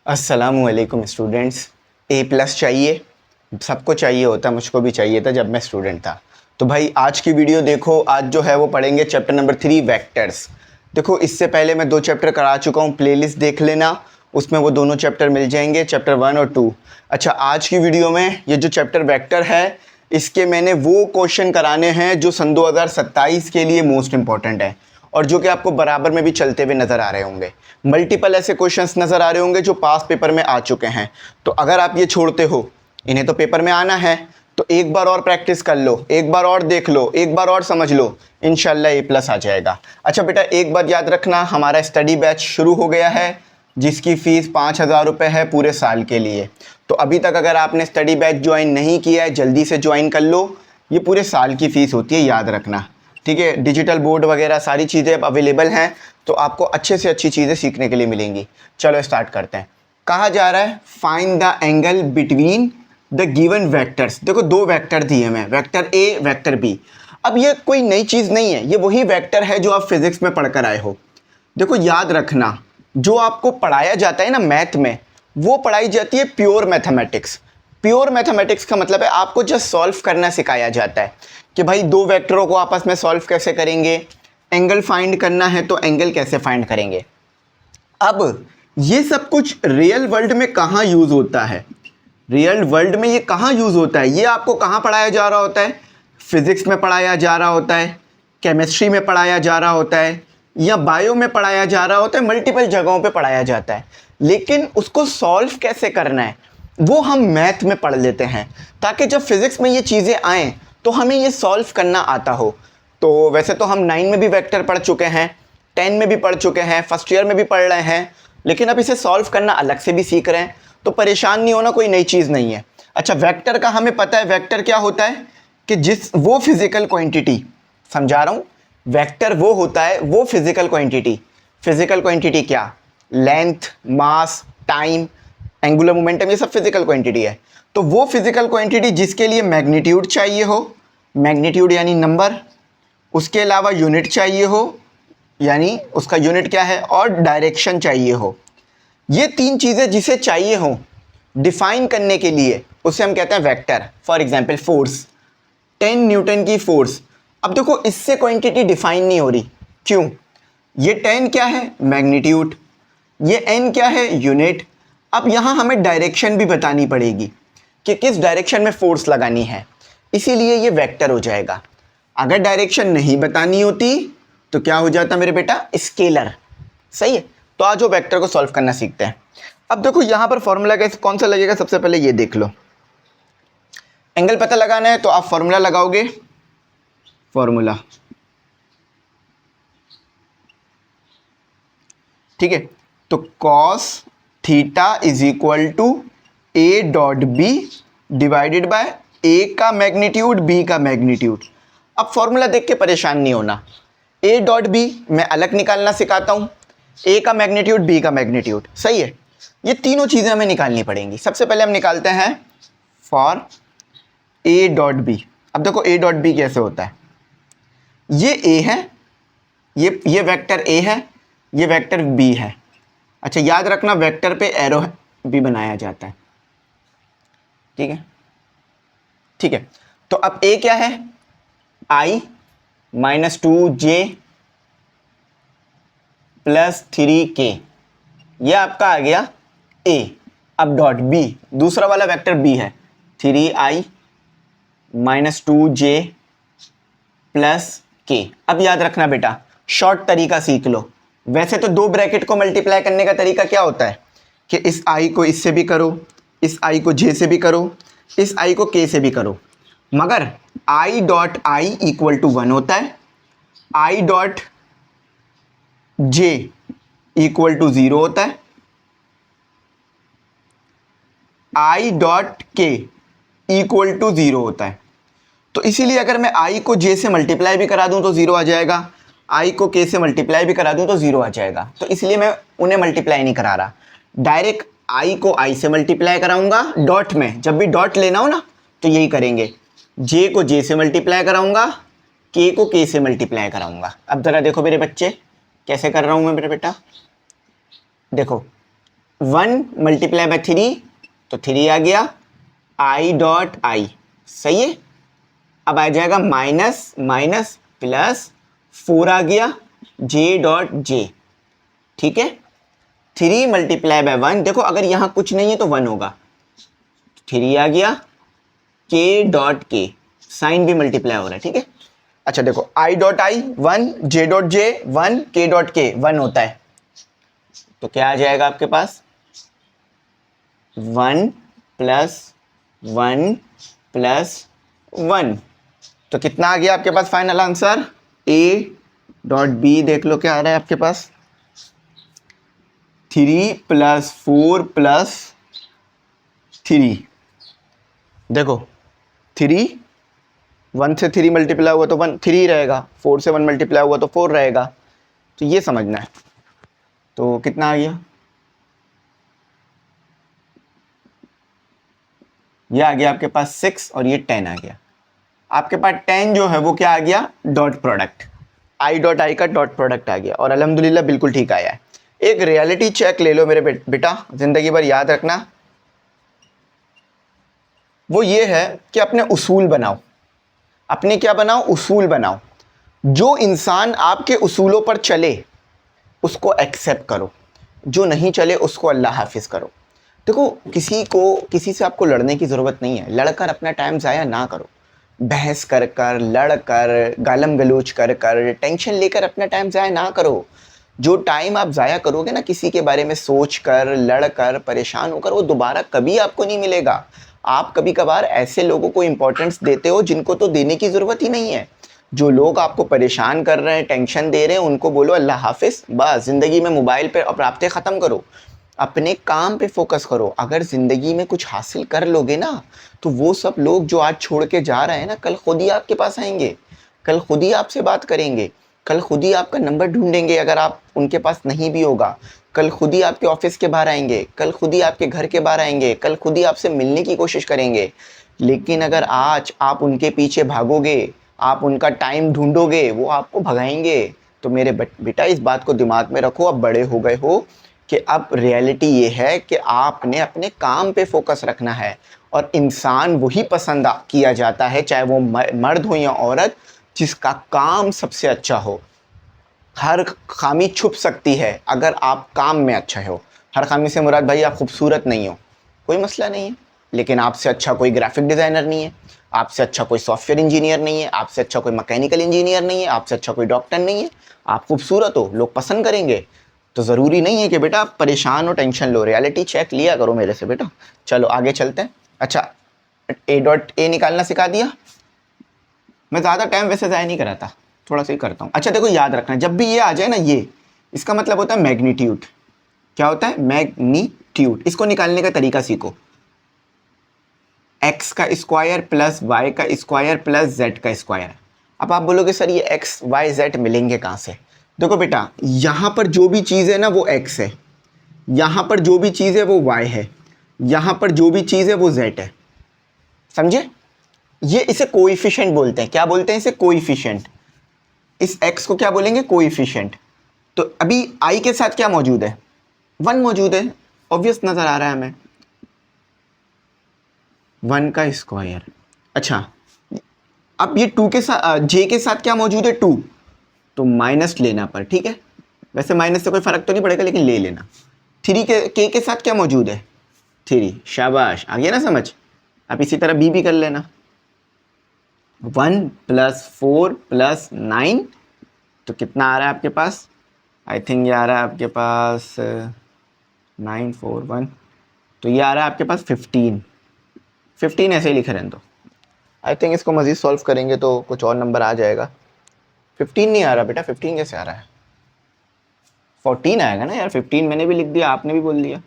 अस्सलामुअलैकुम स्टूडेंट्स। ए प्लस चाहिए, सबको चाहिए होता, मुझको भी चाहिए था जब मैं स्टूडेंट था। तो भाई आज की वीडियो देखो। आज जो है वो पढ़ेंगे चैप्टर नंबर 3 वेक्टर्स। देखो इससे पहले मैं 2 चैप्टर करा चुका हूँ, प्लेलिस्ट देख लेना, उसमें वो दोनों चैप्टर मिल जाएंगे, चैप्टर 1 और 2। अच्छा, आज की वीडियो में ये जो चैप्टर वेक्टर है इसके मैंने वो क्वेश्चन कराने हैं जो सन 2027 के लिए मोस्ट इंपॉर्टेंट है और जो कि आपको बराबर में भी चलते हुए नज़र आ रहे होंगे। मल्टीपल ऐसे क्वेश्चंस नज़र आ रहे होंगे जो पास पेपर में आ चुके हैं। तो अगर आप ये छोड़ते हो, इन्हें तो पेपर में आना है, तो एक बार और प्रैक्टिस कर लो, एक बार और देख लो, एक बार और समझ लो, इंशाल्लाह ए प्लस आ जाएगा। अच्छा बेटा, एक बात याद रखना, हमारा स्टडी बैच शुरू हो गया है जिसकी फ़ीस 5,000 रुपये है पूरे साल के लिए। तो अभी तक अगर आपने स्टडी बैच ज्वाइन नहीं किया है, जल्दी से ज्वाइन कर लो। ये पूरे साल की फ़ीस होती है, याद रखना, ठीक है। डिजिटल बोर्ड वगैरह सारी चीज़ें अब अवेलेबल हैं, तो आपको अच्छे से अच्छी चीज़ें सीखने के लिए मिलेंगी। चलो स्टार्ट करते हैं। कहा जा रहा है find the angle between the given vectors. देखो 2 वेक्टर दिए हैं, वेक्टर ए वेक्टर बी। अब ये कोई नई चीज़ नहीं है, ये वही वेक्टर है जो आप फिज़िक्स में पढ़ कर आए हो। देखो याद रखना, जो आपको पढ़ाया जाता है ना मैथ में, वो पढ़ाई जाती है प्योर मैथमेटिक्स। प्योर मैथमेटिक्स का मतलब है आपको जस्ट सॉल्व करना सिखाया जाता है कि भाई 2 वेक्टरों को आपस में सॉल्व कैसे करेंगे, एंगल फाइंड करना है तो एंगल कैसे फाइंड करेंगे। अब ये सब कुछ रियल वर्ल्ड में कहाँ यूज़ होता है, रियल वर्ल्ड में ये कहाँ यूज़ होता है, ये आपको कहाँ पढ़ाया जा रहा होता है? फिज़िक्स में पढ़ाया जा रहा होता है, केमिस्ट्री में पढ़ाया जा रहा होता है, या बायो में पढ़ाया जा रहा होता है, मल्टीपल जगहों पे पढ़ाया जाता है। लेकिन उसको सॉल्व कैसे करना है वो हम मैथ में पढ़ लेते हैं, ताकि जब फिज़िक्स में ये चीज़ें आएँ तो हमें ये सॉल्व करना आता हो। तो वैसे तो हम 9 में भी वेक्टर पढ़ चुके हैं, 10 में भी पढ़ चुके हैं, फर्स्ट ईयर में भी पढ़ रहे हैं, लेकिन अब इसे सॉल्व करना अलग से भी सीख रहे हैं। तो परेशान नहीं होना, कोई नई चीज़ नहीं है। अच्छा, वेक्टर का हमें पता है, वेक्टर क्या होता है कि वो फिज़िकल क्वांटिटी, समझा रहा हूँ, वेक्टर वो होता है, वो फिज़िकल क्वांटिटी। फिज़िकल क्वांटिटी क्या? लेंथ, मास, टाइम, एंगुलर मोमेंटम, ये सब फिज़िकल क्वांटिटी है। तो वो फिज़िकल क्वांटिटी जिसके लिए मैग्नीट्यूड चाहिए हो, मैग्नीट्यूड यानी नंबर, उसके अलावा यूनिट चाहिए हो, यानी उसका यूनिट क्या है, और डायरेक्शन चाहिए हो। ये 3 चीज़ें जिसे चाहिए हो डिफाइन करने के लिए, उसे हम कहते हैं vector. For example force, 10 Newton की फोर्स। अब देखो इससे क्वांटिटी डिफाइन नहीं हो रही, क्यों? ये 10 क्या है? मैग्नीट्यूड। ये n क्या है? यूनिट। अब यहाँ हमें डायरेक्शन भी बतानी पड़ेगी कि किस डायरेक्शन में फोर्स लगानी है, इसीलिए ये वेक्टर हो जाएगा। अगर डायरेक्शन नहीं बतानी होती तो क्या हो जाता मेरे बेटा? स्केलर। सही है। तो आज वो वेक्टर को सॉल्व करना सीखते हैं। अब देखो यहाँ पर फॉर्मूला कैसे कौन सा लगेगा, सबसे पहले ये देख लो। एंगल पता लगाना है तो आप फॉर्मूला लगाओगे, फॉर्मूला, ठीक है। तो cos theta is equal to a dot b divided by a का मैग्नीट्यूड, बी का मैग्नीट्यूड। अब फॉर्मूला देख के परेशान नहीं होना, ए डॉट बी मैं अलग निकालना सिखाता हूँ, ए का मैग्नीट्यूड, बी का मैग्नीट्यूड, सही है। ये तीनों चीज़ें हमें निकालनी पड़ेंगी। सबसे पहले हम निकालते हैं फॉर ए डॉट बी। अब देखो ए डॉट बी कैसे होता है, ये ए है, ये वेक्टर ए है, ये वेक्टर बी है। अच्छा याद रखना, वेक्टर पे एरो भी बनाया जाता है, ठीक है, ठीक है। तो अब ए क्या है? आई माइनस 2j प्लस 3k, ये आपका आ गया ए। अब डॉट बी, दूसरा वाला वेक्टर बी है, 3i minus 2j plus k। अब याद रखना बेटा, शॉर्ट तरीका सीख लो। वैसे तो 2 ब्रैकेट को मल्टीप्लाई करने का तरीका क्या होता है कि इस i को इससे भी करो, इस i को j से भी करो, इस i को k से भी करो, मगर i dot i equal to 1 होता है, i dot j equal to 0 होता है, i dot k equal to 0 होता है। तो इसीलिए अगर मैं i को j से मल्टीप्लाई भी करा दूं तो 0 आ जाएगा, i को k से मल्टीप्लाई भी करा दूं तो 0 आ जाएगा। तो इसलिए मैं उन्हें मल्टीप्लाई नहीं करा रहा, डायरेक्ट i को i से मल्टीप्लाई कराऊंगा। डॉट में जब भी डॉट लेना हो ना तो यही करेंगे, j को j से मल्टीप्लाई कराऊंगा, k को k से मल्टीप्लाई कराऊंगा। अब ज़रा देखो मेरे बच्चे, कैसे कर रहा हूं मैं मेरे बेटा, देखो 1 मल्टीप्लाई बाय 3 तो 3 आ गया, आई डॉट आई, सही है। अब आ जाएगा माइनस माइनस प्लस 4 आ गया, जे डॉट जे, ठीक है। 3 मल्टीप्लाई बाय 1, देखो अगर यहां कुछ नहीं है तो 1 होगा, 3 आ गया, के डॉट के, साइन भी मल्टीप्लाई हो रहा है, ठीक है। अच्छा देखो, I dot I 1, J dot J 1, के डॉट के 1 होता है, तो क्या आ जाएगा आपके पास 1 प्लस 1 प्लस 1, तो कितना आ गया आपके पास final answer, a dot b देख लो क्या आ रहा है आपके पास, 3 प्लस 4 प्लस 3, देखो 3, 1 से 3 मल्टीप्लाई हुआ तो 1 3 रहेगा, 4 से 1 मल्टीप्लाई हुआ तो 4 रहेगा, तो ये समझना है। तो कितना आ गया, ये आ गया आपके पास 6 और ये 10 आ गया। आपके पास 10 जो है वो क्या आ गया, dot product, I dot I का डॉट प्रोडक्ट आ गया, और अल्हम्दुलिल्लाह बिल्कुल ठीक आया है। एक रियलिटी चेक ले लो मेरे बेटा, जिंदगी भर याद रखना, वो ये है कि अपने उसूल बनाओ, अपने क्या बनाओ, उसूल बनाओ। जो इंसान आपके उसूलों पर चले उसको एक्सेप्ट करो, जो नहीं चले उसको अल्लाह हाफिज करो। देखो किसी से आपको लड़ने की ज़रूरत नहीं है, लड़कर अपना टाइम ज़ाया ना करो, बहस कर कर लड़ कर गालम गलोच कर कर टेंशन लेकर अपना टाइम ज़ाया ना करो। जो टाइम आप ज़ाया करोगे ना किसी के बारे में सोच कर लड़ कर परेशान होकर, वो दोबारा कभी आपको नहीं मिलेगा। आप कभी कभार ऐसे लोगों को इंपॉर्टेंस देते हो जिनको तो देने की ज़रूरत ही नहीं है। जो लोग आपको परेशान कर रहे हैं, टेंशन दे रहे हैं, उनको बोलो अल्लाह हाफिज़, बस ज़िंदगी में मोबाइल पे राब्ते ख़त्म करो, अपने काम पे फोकस करो। अगर ज़िंदगी में कुछ हासिल कर लोगे ना, तो वो सब लोग जो आज छोड़ के जा रहे हैं ना, कल खुद ही आपके पास आएंगे, कल खुद ही आपसे बात करेंगे, कल खुद ही आपका नंबर ढूंढेंगे अगर आप उनके पास नहीं भी होगा, कल खुद ही आपके ऑफिस के बाहर आएंगे, कल खुद ही आपके घर के बाहर आएंगे, कल खुद ही आपसे मिलने की कोशिश करेंगे। लेकिन अगर आज आप उनके पीछे भागोगे, आप उनका टाइम ढूंढोगे, वो आपको भगाएंगे। तो मेरे बेटा इस बात को दिमाग में रखो, अब बड़े हो गए हो, कि अब रियलिटी ये है कि आपने अपने काम पे फोकस रखना है, और इंसान वही पसंद किया जाता है, चाहे वो मर्द हो या औरत, जिसका काम सबसे अच्छा हो। हर खामी छुप सकती है अगर आप काम में अच्छा हो। हर खामी से मुराद भाई आप खूबसूरत नहीं हो, कोई मसला नहीं है, लेकिन आपसे अच्छा कोई ग्राफिक डिज़ाइनर नहीं है, आपसे अच्छा कोई सॉफ्टवेयर इंजीनियर नहीं है, आपसे अच्छा कोई मैकेनिकल इंजीनियर नहीं है, आपसे अच्छा कोई डॉक्टर नहीं है। आप खूबसूरत हो, लोग पसंद करेंगे, तो ज़रूरी नहीं है कि बेटा आप परेशान हो, टेंशन लो। रियलिटी चेक लिया करो मेरे से बेटा। चलो आगे चलते हैं। अच्छा, ए डॉट ए निकालना सिखा दिया, मैं ज़्यादा टाइम वैसे ज़ाया नहीं कराता, थोड़ा सा ही करता हूँ। अच्छा देखो, याद रखना जब भी ये आ जाए ना, ये इसका मतलब होता है मैग्नीट्यूड। क्या होता है, मैग्नीट्यूड। इसको निकालने का तरीका सीखो, एक्स का स्क्वायर प्लस वाई का स्क्वायर प्लस जेड का स्क्वायर। अब आप बोलोगे सर ये एक्स वाई जेड मिलेंगे कहाँ से। देखो बेटा, यहाँ पर जो भी चीज़ है ना वो एक्स है, यहाँ पर जो भी चीज़ है वो वाई है, यहाँ पर जो भी चीज़ है वो जेड है, समझे। ये इसे कोएफिशिएंट बोलते हैं। क्या बोलते हैं इसे, कोएफिशिएंट। इस x को क्या बोलेंगे, कोएफिशिएंट। तो अभी i के साथ क्या मौजूद है, 1 मौजूद है, ऑब्वियस नजर आ रहा है हमें, 1 का स्क्वायर। अच्छा, अब ये 2 के साथ j के साथ क्या मौजूद है, 2, तो माइनस लेना पर, ठीक है, वैसे माइनस से कोई फर्क तो नहीं पड़ेगा लेकिन ले लेना। 3 के साथ क्या मौजूद है, 3, शाबाश, आ गया ना समझ। अब इसी तरह b भी कर लेना, 1 प्लस 4 प्लस 9, तो कितना आ रहा है आपके पास, आई थिंक ये आ रहा है आपके पास 941, तो ये आ रहा है आपके पास 15। 15 ऐसे ही लिखे रहने दो, आई थिंक इसको मज़ीद सॉल्व करेंगे तो कुछ और नंबर आ जाएगा। 15 नहीं आ रहा बेटा, 15 कैसे आ रहा है, 14 आएगा ना यार, 15 मैंने भी लिख दिया, आपने भी बोल दिया,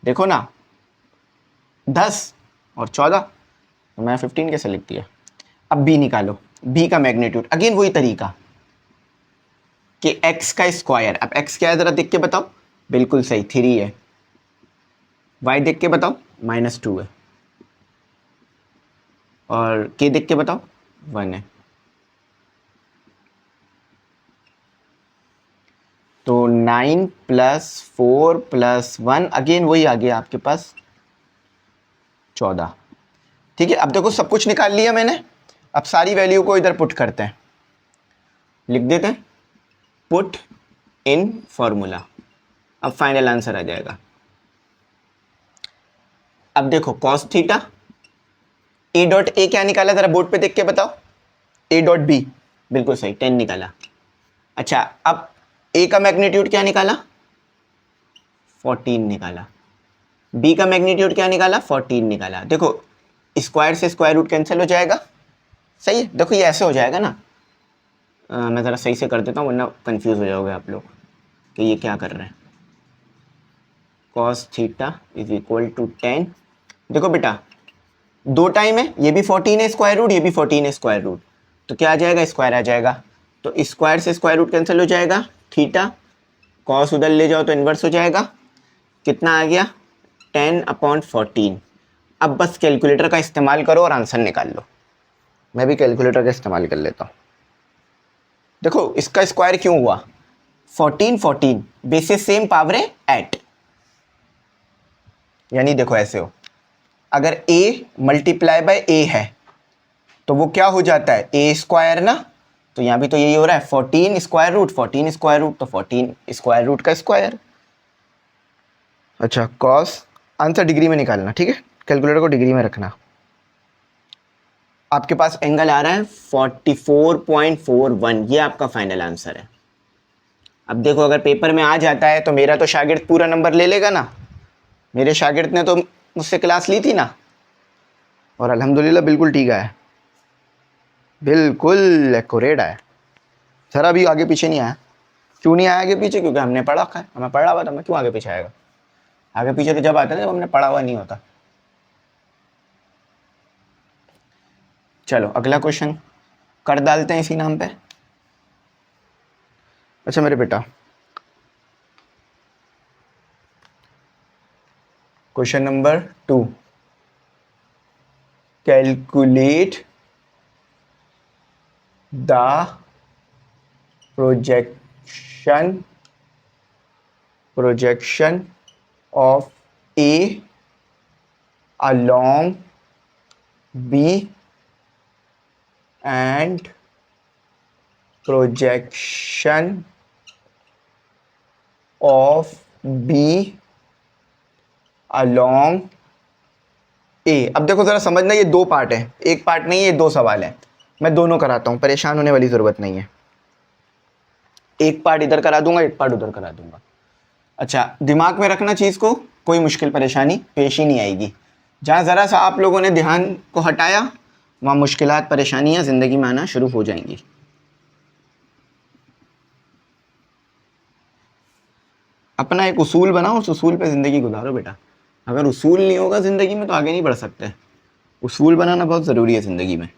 देखो ना, 10 और 14, तो मैं 15 कैसे लिख दिया। अब b निकालो, b का मैग्नीट्यूड, अगेन वही तरीका कि x का स्क्वायर। अब x क्या है ज़रा देख के बताओ, बिल्कुल सही 3 है, y देख के बताओ -2 है, और k देख के बताओ 1 है। तो 9 प्लस 4 प्लस 1, अगेन वही आ गया आपके पास 14। ठीक है, अब देखो सब कुछ निकाल लिया मैंने, अब सारी वैल्यू को इधर पुट करते हैं, लिख देते हैं पुट इन फॉर्मूला। अब फाइनल आंसर आ जाएगा। अब देखो cos theta, A dot A क्या निकाला, जरा बोर्ड पे देख के बताओ। ए डॉट बी, बिल्कुल सही, 10 निकाला। अच्छा, अब ए का मैग्नीट्यूड क्या निकाला, 14 निकाला। बी का मैग्नीट्यूड क्या निकाला, 14 निकाला। देखो स्क्वायर से स्क्वायर रूट कैंसिल हो जाएगा, सही है। देखो ये ऐसे हो जाएगा ना, मैं ज़रा सही से कर देता हूँ वरना कंफ्यूज हो जाओगे आप लोग कि ये क्या कर रहे हैं। Cos theta is equal to 10। देखो बेटा दो टाइम है, ये भी 14 है स्क्वायर रूट, ये भी 14 है स्क्वायर रूट, तो क्या आ जाएगा, स्क्वायर आ जाएगा। तो स्क्वायर से स्क्वायर रूट कैंसिल हो जाएगा, थीटा कॉस उधर ले जाओ तो इन्वर्स हो जाएगा। कितना आ गया, 10/14। अब बस कैलकुलेटर का इस्तेमाल करो और आंसर निकाल लो। मैं भी कैलकुलेटर का इस्तेमाल कर लेता हूँ। देखो इसका स्क्वायर क्यों हुआ, 14 बेसिस सेम पावर है एट, यानी देखो ऐसे हो, अगर a मल्टीप्लाई बाय a है तो वो क्या हो जाता है, a स्क्वायर ना, तो यहाँ भी तो यही हो रहा है, 14 स्क्वायर रूट 14 स्क्वायर रूट, तो 14 स्क्वायर रूट का स्क्वायर। अच्छा कॉस, आंसर डिग्री में निकालना, ठीक है, कैलकुलेटर को डिग्री में रखना। आपके पास एंगल आ रहा है 44.41, ये आपका फाइनल आंसर है। अब देखो अगर पेपर में आ जाता है तो मेरा तो शागिर्द पूरा नंबर ले लेगा ना, मेरे शागिर्द ने तो मुझसे क्लास ली थी ना, और अल्हम्दुलिल्लाह बिल्कुल ठीक है, बिल्कुल एक्यूरेट है। सर अभी आगे पीछे नहीं आया, क्यों नहीं आया आगे पीछे, क्योंकि हमने पढ़ा है, हमें पढ़ा हुआ था, मैं क्यों आगे पीछे आएगा। आगे पीछे तो जब आता है जब हमने पढ़ा हुआ नहीं होता। चलो अगला क्वेश्चन कर डालते हैं इसी नाम पे। अच्छा मेरे बेटा, question number 2, calculate the projection of A along B and projection of B along A। अब देखो ज़रा समझना, ये दो पार्ट है, एक पार्ट नहीं है, ये दो सवाल है, मैं दोनों कराता हूँ, परेशान होने वाली ज़रूरत नहीं है। एक पार्ट इधर करा दूंगा, एक पार्ट उधर करा दूंगा। अच्छा दिमाग में रखना चीज़ को, कोई मुश्किल परेशानी पेश ही नहीं आएगी। जहाँ ज़रा सा आप लोगों ने ध्यान को हटाया वहाँ मुश्किलात परेशानियाँ ज़िंदगी में आना शुरू हो जाएंगी। अपना एक उसूल बनाओ, उस उसूल पे ज़िंदगी गुजारो बेटा। अगर उसूल नहीं होगा ज़िंदगी में तो आगे नहीं बढ़ सकते। उसूल बनाना बहुत ज़रूरी है ज़िंदगी में,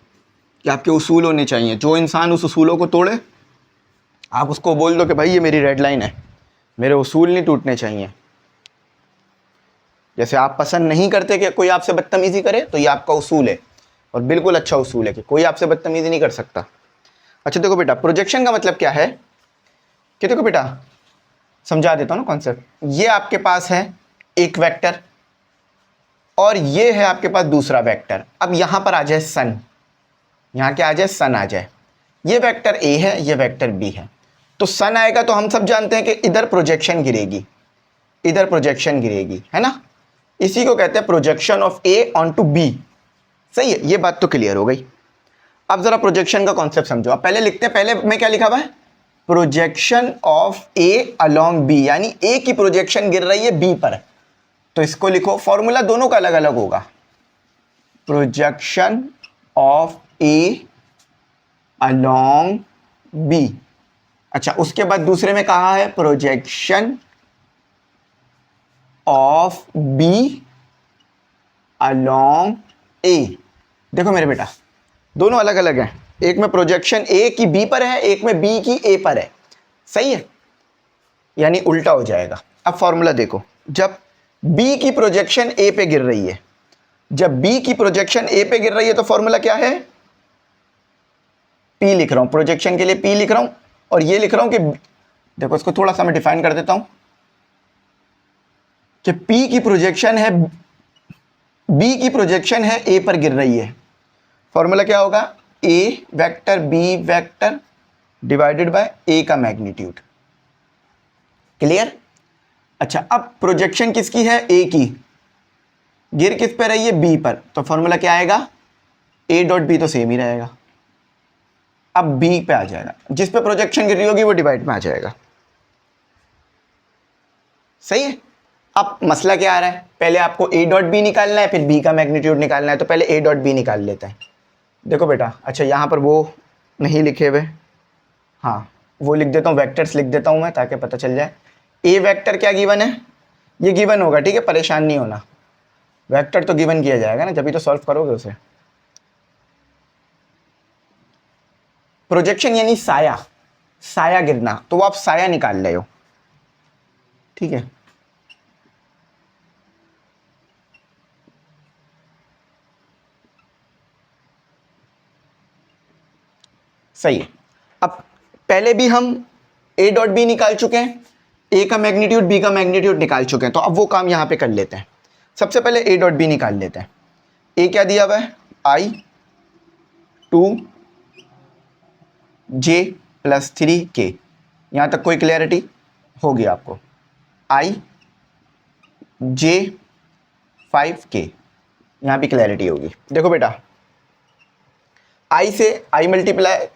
कि आपके उसूल होने चाहिए। जो इंसान उस उसूलों को तोड़े, आप उसको बोल दो कि भाई ये मेरी रेड लाइन है, मेरे उसूल नहीं टूटने चाहिए। जैसे आप पसंद नहीं करते कि कोई आपसे बदतमीज़ी करे, तो ये आपका उसूल है, और बिल्कुल अच्छा उसूल है कि कोई आपसे बदतमीज़ी नहीं कर सकता। अच्छा देखो बेटा, प्रोजेक्शन का मतलब क्या है कि देखो बेटा समझा देता हूँ ना कॉन्सेप्ट। ये आपके पास है एक वेक्टर और ये है आपके पास दूसरा वेक्टर। अब यहाँ पर आ जाए सन, यहाँ क्या आ जाए, सन आ जाए। ये वेक्टर ए है, ये वेक्टर बी है, तो सन आएगा तो हम सब जानते हैं कि इधर प्रोजेक्शन गिरेगी, इधर प्रोजेक्शन गिरेगी, है ना। इसी को कहते हैं projection of A on to B. सही है, ये बात तो क्लियर हो गई। अब जरा प्रोजेक्शन का कॉन्सेप्ट समझो। अब पहले लिखते हैं, पहले में क्या लिखा हुआ है, projection of A along B, यानी ए की प्रोजेक्शन गिर रही है बी पर, तो इसको लिखो, फॉर्मूला दोनों का अलग अलग होगा, projection of A along B. अच्छा उसके बाद दूसरे में कहा है projection of B along A. देखो मेरे बेटा दोनों अलग अलग हैं, एक में प्रोजेक्शन ए की बी पर है, एक में बी की ए पर है, सही है, यानी उल्टा हो जाएगा। अब फॉर्मूला देखो, जब बी की प्रोजेक्शन ए पे गिर रही है, जब बी की प्रोजेक्शन ए पे गिर रही है तो फॉर्मूला क्या है, पी लिख रहा हूं, प्रोजेक्शन के लिए पी लिख रहा हूं, और ये लिख रहा हूं कि देखो इसको थोड़ा सा मैं डिफाइन कर देता हूं कि P की प्रोजेक्शन है, B की प्रोजेक्शन है A पर गिर रही है। फॉर्मूला क्या होगा? A vector B vector divided by A का मैग्नीट्यूड। क्लियर? अच्छा, अब प्रोजेक्शन किसकी है? A की। गिर किस पे रही है? B पर। तो फॉर्मूला क्या आएगा? A डॉट B तो सेम ही रहेगा। अब B पे आ जाएगा, जिस पे प्रोजेक्शन गिर रही होगी वो डिवाइड में आ जाएगा। सही है। अब मसला क्या आ रहा है? पहले आपको A डॉट B निकालना है, फिर B का मैग्नीट्यूड निकालना है। तो पहले A डॉट B निकाल लेते हैं। देखो बेटा, अच्छा यहाँ पर वो नहीं लिखे हुए, हाँ वो लिख देता हूँ, वेक्टर्स लिख देता हूँ मैं ताकि पता चल जाए। A वेक्टर क्या गिवन है? ये गिवन होगा, ठीक है, परेशान नहीं होना। वेक्टर तो गिवन किया जाएगा ना, जब भी तो सॉल्व करोगे उसे। प्रोजेक्शन यानी साया, साया गिरना, तो वो आप साया निकाल रहे हो, ठीक है। सही है। अब पहले भी हम A डॉट बी निकाल चुके हैं, A का मैग्नीट्यूड B का मैग्नीट्यूड निकाल चुके हैं, तो अब वो काम यहां पे कर लेते हैं। सबसे पहले A डॉट बी निकाल लेते हैं। A क्या दिया हुआ है? I 2j+3k। यहां तक कोई क्लियरिटी होगी आपको? I j5k, यहां भी क्लैरिटी होगी। देखो बेटा, I से I मल्टीप्लाई,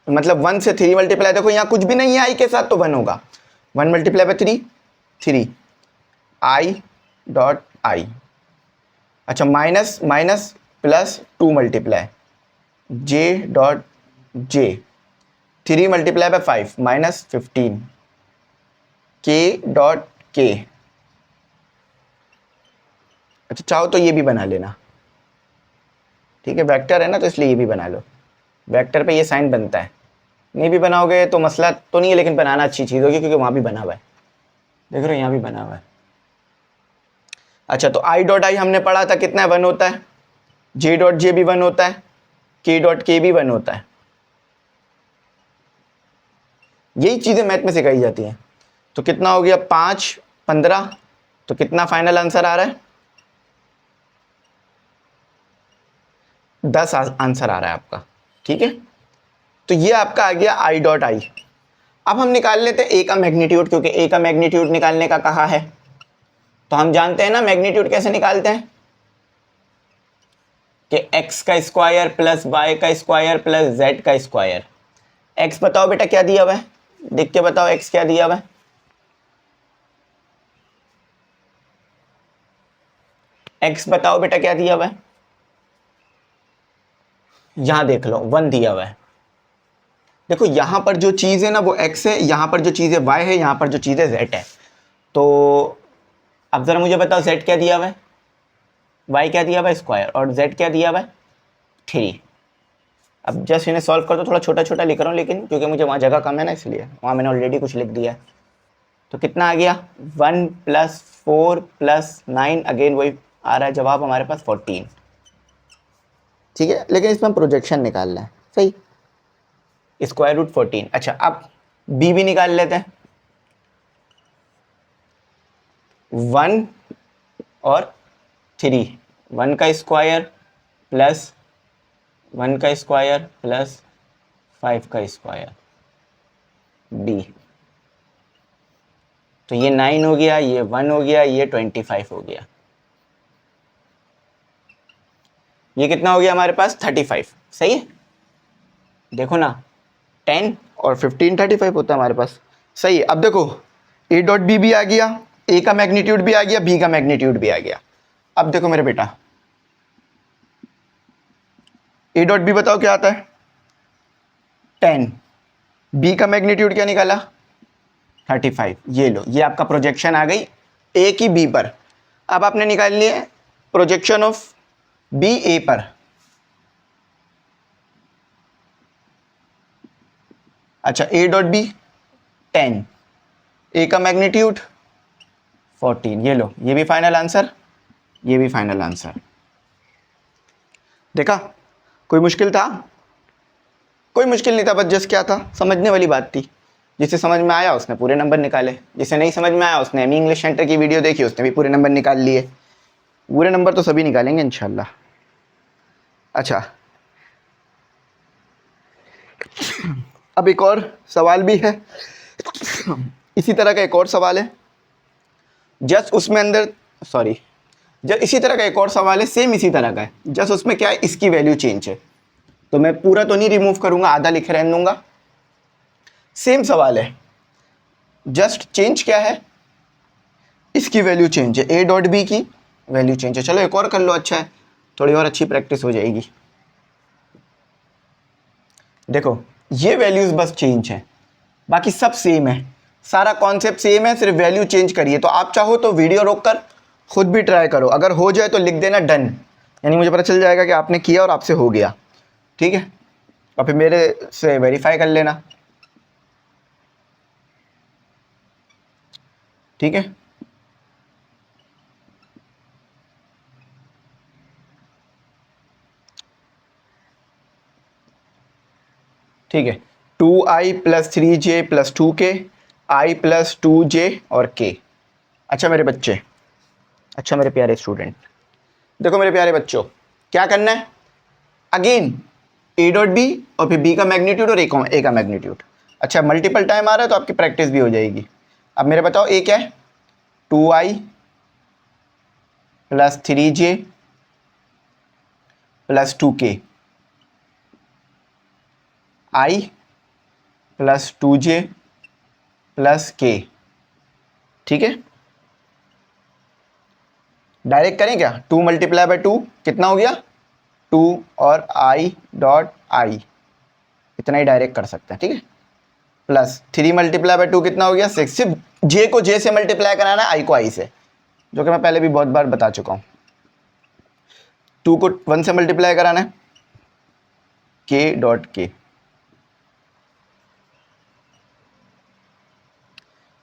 मतलब 1 से 3 मल्टीप्लाई, देखो यहाँ कुछ भी नहीं है I के साथ तो 1 होगा। 1 multiply by 3 3 I dot I। अच्छा, minus minus plus 2 multiply j dot j, 3 multiply by 5 -15 k dot k। अच्छा, चाहो तो ये भी बना लेना, ठीक है, वेक्टर है ना तो इसलिए ये भी बना लो। वेक्टर पे ये साइन बनता है, नहीं भी बनाओगे तो मसला तो नहीं है, लेकिन बनाना अच्छी चीज़ होगी क्योंकि वहाँ भी बना हुआ है। देख रहे हो, यहाँ भी बना हुआ है। अच्छा, तो आई डॉट आई हमने पढ़ा था कितना है? 1 होता है। जे डॉट जे भी 1 होता है, के डॉट के भी 1 होता है। यही चीज़ें मैथ में सिखाई जाती हैं। तो कितना हो गया? 5 15। तो कितना फाइनल आंसर आ रहा है? 10 आंसर आ रहा है आपका, ठीक है। तो ये आपका आ गया आई डॉट आई। अब हम निकाल लेते हैं ए का मैग्नीट्यूड, क्योंकि ए का मैग्नीट्यूड निकालने का कहा है। तो हम जानते हैं ना मैग्नीट्यूड कैसे निकालते हैं, कि x का स्क्वायर प्लस y का स्क्वायर प्लस z का स्क्वायर। x बताओ बेटा क्या दिया हुआ है? देख के बताओ x क्या दिया हुआ है? x बताओ बेटा क्या दिया हुआ है? यहां देख लो 1 दिया हुआ है। देखो यहां पर जो चीज है ना वो x है, यहां पर जो चीज है y है, यहां पर जो चीज है z है। तो अब जरा मुझे बताओ z क्या दिया हुआ है? y क्या दिया हुआ है? स्क्वायर। और z क्या दिया हुआ है? 3। अब जस्ट इन्हें सॉल्व कर दो, थोड़ा छोटा छोटा लिख रहा हूँ लेकिन क्योंकि मुझे वहाँ जगह कम है ना, इसलिए वहाँ मैंने ऑलरेडी कुछ लिख दिया है। तो कितना आ गया? 1 + 4 + 9, अगेन वही आ रहा है जवाब हमारे पास 14, ठीक है। लेकिन इसमें हम प्रोजेक्शन निकालना है, सही, स्क्वायर रूट 14। अच्छा, अब बी भी निकाल लेते हैं। 1 और 3, 1 का स्क्वायर प्लस 1 का स्क्वायर प्लस 5 का स्क्वायर डी। तो ये 9 हो गया, ये 1 हो गया, ये 25 हो गया। ये कितना हो गया हमारे पास? 35, सही है। देखो ना, 10 और 15 35 होता है हमारे पास, सही है। अब देखो ए डॉट बी भी आ गया, ए का मैग्नीट्यूड भी आ गया, बी का मैग्नीट्यूड भी आ गया। अब देखो मेरे बेटा, ए डॉट बी बताओ क्या आता है? 10। बी का मैग्नीट्यूड क्या निकाला? 35। ये लो, ये आपका प्रोजेक्शन आ गई ए की बी पर। अब आपने निकाल लिया प्रोजेक्शन ऑफ बी ए पर। अच्छा, ए डॉट बी 10, ए का मैग्नीट्यूड 14। ये लो, ये भी फाइनल आंसर, ये भी फाइनल आंसर। देखा, कोई मुश्किल था? कोई मुश्किल नहीं था, बस जस्ट क्या था, समझने वाली बात थी। जिसे समझ में आया उसने पूरे नंबर निकाले, जिसे नहीं समझ में आया उसने एमी इंग्लिश सेंटर की वीडियो देखी, उसने भी पूरे नंबर निकाल लिए। पूरे नंबर तो सभी निकालेंगे इंशाल्लाह। अच्छा, अब एक और सवाल भी है, इसी तरह का एक और सवाल है, जस्ट उसमें अंदर सॉरी जस्ट इसी तरह का एक और सवाल है, सेम इसी तरह का है, जस्ट उसमें क्या है, इसकी वैल्यू चेंज है। तो मैं पूरा तो नहीं रिमूव करूंगा, आधा लिखे रहने दूंगा। सेम सवाल है, जस्ट चेंज क्या है, इसकी वैल्यू चेंज है, ए डॉट बी की वैल्यू चेंज है। चलो एक और कर लो, अच्छा है, थोड़ी और अच्छी प्रैक्टिस हो जाएगी। देखो ये वैल्यूज बस चेंज है, बाकी सब सेम है, सारा कॉन्सेप्ट सेम है, सिर्फ वैल्यू चेंज करिए। तो आप चाहो तो वीडियो रोककर खुद भी ट्राई करो, अगर हो जाए तो लिख देना डन, यानी मुझे पता चल जाएगा कि आपने किया और आपसे हो गया, ठीक है। और फिर मेरे से वेरीफाई कर लेना, ठीक है। ठीक है, 2i + 3j + 2k, i + 2j और k। अच्छा मेरे बच्चे, अच्छा मेरे प्यारे स्टूडेंट, देखो मेरे प्यारे बच्चों, क्या करना है, अगेन ए डॉट बी और फिर बी का मैग्नीट्यूड और ए का मैग्नीट्यूड। अच्छा मल्टीपल टाइम आ रहा है तो आपकी प्रैक्टिस भी हो जाएगी। अब मेरे बताओ ए क्या है, 2i + 3j + 2k, i + 2j + k, ठीक है। डायरेक्ट करें क्या, 2 × 2 कितना हो गया 2 और i डॉट i, इतना ही डायरेक्ट कर सकते हैं, ठीक है। प्लस 3 × 2 कितना हो गया 6, सिर्फ j को j से मल्टीप्लाई कराना है, i को i से, जो कि मैं पहले भी बहुत बार बता चुका हूं। 2 को 1 से मल्टीप्लाई कराना है, k डॉट k,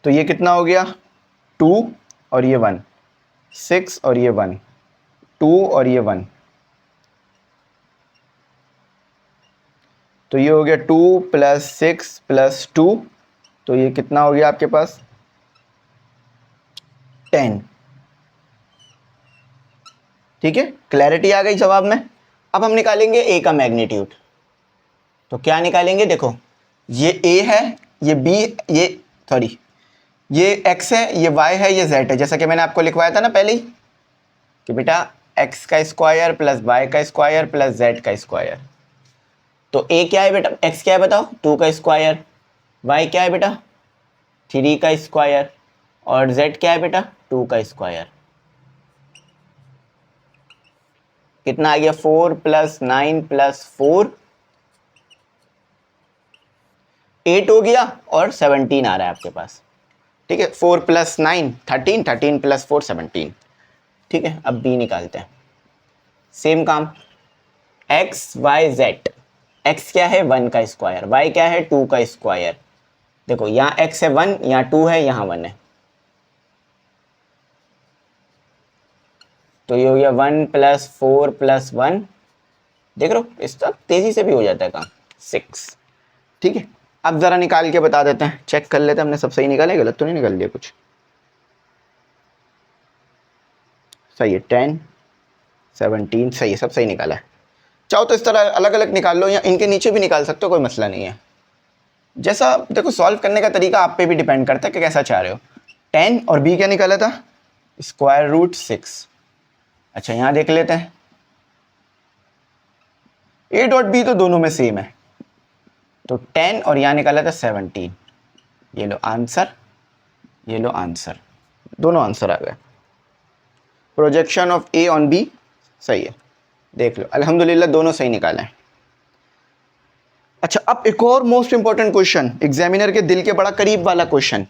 तो ये कितना हो गया 2 और ये 1, 6 और ये 1, 2 और ये 1, तो ये हो गया 2 + 6 + 2, तो ये कितना हो गया आपके पास 10, ठीक है। क्लैरिटी आ गई जवाब में। अब हम निकालेंगे ए का मैग्नीट्यूड, तो क्या निकालेंगे, देखो ये ए है, ये बी, ये सॉरी ये x है, ये y है, ये z है, जैसा कि मैंने आपको लिखवाया था ना पहले ही कि बेटा x का स्क्वायर + y का स्क्वायर + z का स्क्वायर। तो a क्या है बेटा, x क्या है बताओ 2 का स्क्वायर, y क्या है बेटा 3 का स्क्वायर और z क्या है बेटा 2 का स्क्वायर। कितना आ गया 4 + 9 + 4 8 हो गया और 17 आ रहा है आपके पास, ठीक है। 4 + 9 13, 13 + 4 17, ठीक है। अब b निकालते हैं, सेम काम, x y z, x क्या है 1 का स्क्वायर, y क्या है 2 का स्क्वायर। देखो यहाँ x है 1, यहाँ 2 है, यहाँ 1 है, तो ये हो गया 1 + 4 + 1, देख रहे हो इस तरह तेजी से भी हो जाता है काम, 6, ठीक है। अब जरा निकाल के बता देते हैं, चेक कर लेते हैं हमने सब सही निकाला है, गलत तो नहीं निकाल लिया कुछ, सही है 10 17 सही है, सब सही निकाला है। चाहो तो इस तरह अलग अलग निकाल लो या इनके नीचे भी निकाल सकते हो, कोई मसला नहीं है। जैसा देखो सॉल्व करने का तरीका आप पे भी डिपेंड करता है कि कैसा चाह रहे हो। 10 और b क्या निकाला था √6। अच्छा यहाँ देख लेते हैं, a डॉट b तो दोनों में सेम है, तो 10 और यहाँ निकाला था 17, ये लो आंसर, ये लो आंसर, दोनों आंसर आ गए। Projection of a on b सही है, देख लो अल्हम्दुलिल्लाह दोनों सही निकाले हैं। अच्छा अब एक और मोस्ट इंपॉर्टेंट क्वेश्चन, एग्जामिनर के दिल के बड़ा करीब वाला क्वेश्चन,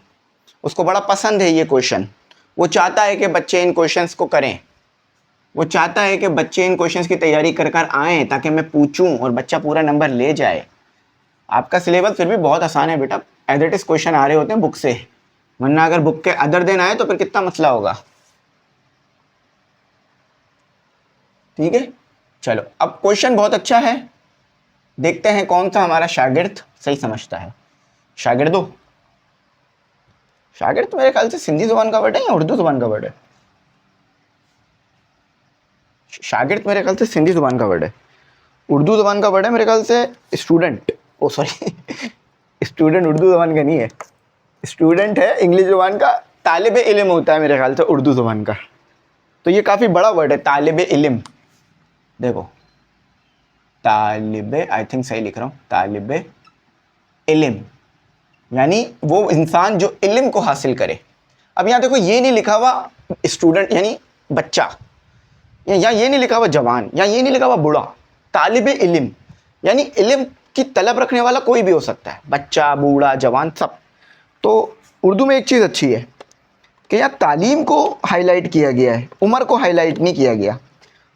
उसको बड़ा पसंद है ये क्वेश्चन, वो चाहता है कि बच्चे इन क्वेश्चंस को करें, वो चाहता है कि बच्चे इन क्वेश्चंस की तैयारी कर कर आएँ ताकि मैं पूछूं और बच्चा पूरा नंबर ले जाए। आपका सिलेबस फिर भी बहुत आसान है बेटा, एज इट इज क्वेश्चन आ रहे होते हैं बुक से, वरना अगर बुक के अदर दिन आए तो फिर कितना मसला होगा, ठीक है। चलो अब क्वेश्चन बहुत अच्छा है, देखते हैं कौन सा हमारा शागिर्द सही समझता है। शागिर्दों शागिर्द मेरे ख्याल से सिंधी जुबान का वर्ड है या उर्दू जुबान का वर्ड है? शागिर्द मेरे ख्याल से सिंधी जुबान का वर्ड है, उर्दू जुबान का वर्ड है मेरे ख्याल से स्टूडेंट। ओ सॉरी स्टूडेंट उर्दू जुबान का नहीं है, स्टूडेंट है इंग्लिश जुबान का, तालिब इल्म होता है मेरे ख्याल से उर्दू जुबान का। तो ये काफ़ी बड़ा वर्ड है तालिब इल्म। देखो तालिब, आई थिंक सही लिख रहा हूँ, तालिब इल्म यानी वो इंसान जो इल्म को हासिल करे। अब यहाँ देखो ये नहीं लिखा हुआ स्टूडेंट यानी बच्चा, या ये नहीं लिखा हुआ जवान, या ये नहीं लिखा हुआ बूढ़ा, तालिब इल्म यानी इल्म की तलब रखने वाला कोई भी हो सकता है, बच्चा बूढ़ा जवान सब। तो उर्दू में एक चीज़ अच्छी है कि यहाँ तालीम को हाईलाइट किया गया है, उम्र को हाईलाइट नहीं किया गया।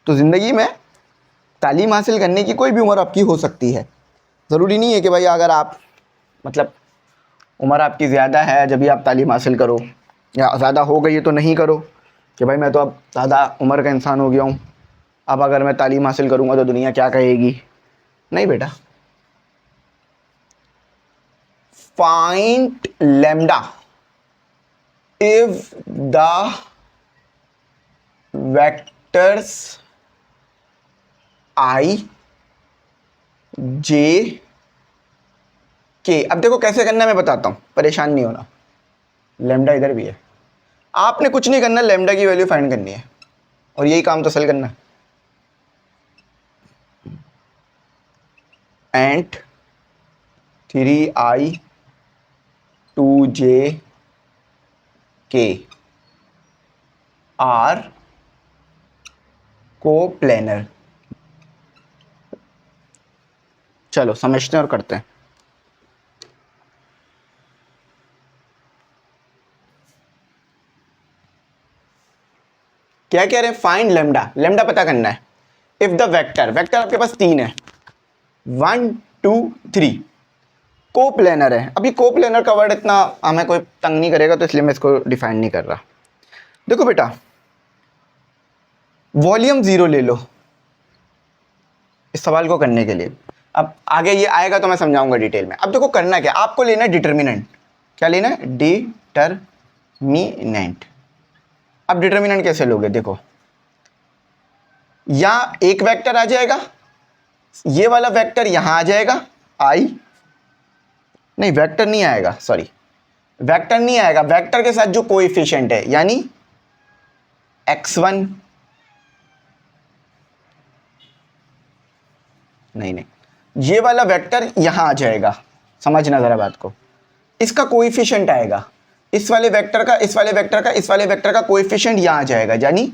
तो ज़िंदगी में तालीम हासिल करने की कोई भी उम्र आपकी हो सकती है, ज़रूरी नहीं है कि भाई अगर आप मतलब उम्र आपकी ज़्यादा है जब भी आप तालीम हासिल करो, या ज़्यादा हो गई है तो नहीं करो कि भाई मैं तो अब ज़्यादा उम्र का इंसान हो गया हूँ, अब अगर मैं तालीम हासिल करूँगा तो दुनिया क्या कहेगी। नहीं बेटा, find lambda if the vectors i j k. अब देखो कैसे करना है मैं बताता हूं, परेशान नहीं होना। लैम्डा इधर भी है, आपने कुछ नहीं करना, लैम्डा की वैल्यू फाइंड करनी है और यही काम तो असल करना है। एंड 3i 2j के आर कोप्लेनर। चलो समझते हैं और करते हैं। क्या कह रहे हैं? फाइंड लेमडा, लेमडा पता करना है। इफ द वेक्टर, वेक्टर आपके पास 3 है, 1 2 3, कोप्लेनर है। अभी कोप्लेनर का वर्ड इतना हमें कोई तंग नहीं करेगा तो इसलिए मैं इसको डिफाइन नहीं कर रहा। देखो बेटा, वॉल्यूम 0 ले लो इस सवाल को करने के लिए। अब आगे ये आएगा तो मैं समझाऊंगा डिटेल में। अब देखो करना क्या, आपको लेना है डिटर्मिनेंट। क्या लेना है? डिटर्मिनेंट। अब डिटर्मिनेंट कैसे लोगे? देखो या एक वेक्टर आ जाएगा, ये वाला वेक्टर यहां आ जाएगा, आई नहीं वेक्टर नहीं आएगा, सॉरी वेक्टर नहीं आएगा, वेक्टर के साथ जो कोएफिशिएंट है यानी x1 नहीं, ये वाला वेक्टर यहां आ जाएगा। समझना जरा बात को, इसका कोएफिशिएंट आएगा, इस वाले वेक्टर का, इस वाले वेक्टर का, इस वाले वेक्टर का कोएफिशिएंट यहां आ जाएगा। यानी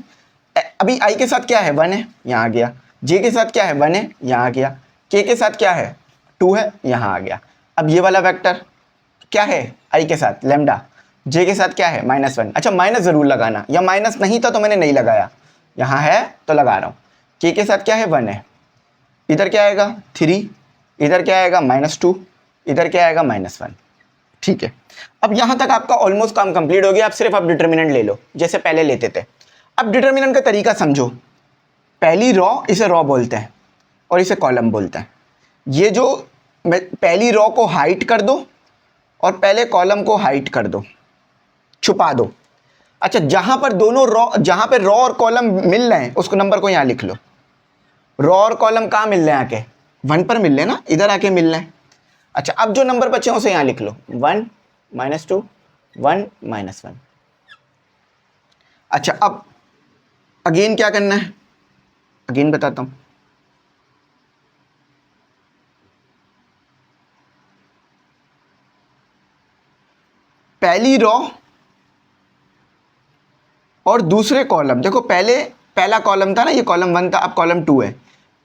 अभी i के साथ क्या है? 1 है, यहां आ गया। j के साथ क्या है? 1 है, यहां आ गया। k के साथ क्या है? 2 है, यहां आ गया। अब ये वाला वेक्टर क्या है i के साथ? लैम्डा। j के साथ क्या है? -1। अच्छा माइनस जरूर लगाना, या माइनस नहीं था तो मैंने नहीं लगाया, यहां है तो लगा रहा हूं। k के साथ क्या है? 1 है, इधर क्या आएगा? 3, इधर क्या आएगा? -2, इधर क्या आएगा? -1। ठीक है, अब यहां तक आपका ऑलमोस्ट काम कंप्लीट हो गया। अब सिर्फ आप डिटर्मिनेंट ले लो जैसे पहले लेते थे। अब डिटर्मिनेंट का तरीका समझो। पहली रॉ, इसे रॉ बोलते हैं और इसे कॉलम बोलते हैं। ये जो पहली रॉ को हाइट कर दो और पहले कॉलम को हाइट कर दो, छुपा दो। अच्छा जहां पर दोनों रॉ, जहां पर रॉ और कॉलम मिल रहे हैं उसको नंबर को यहां लिख लो। रॉ और कॉलम कहां मिल रहे हैं? आके 1 पर मिल रहे हैं ना, इधर आके मिल रहे हैं। अच्छा अब जो नंबर बचे हैं उसे यहां लिख लो, 1 -2 1 -1। अच्छा अब अगेन क्या करना है? अगेन बताता हूं। पहली रॉ और दूसरे कॉलम, देखो पहला कॉलम था ना, ये कॉलम 1 था, अब कॉलम 2 है।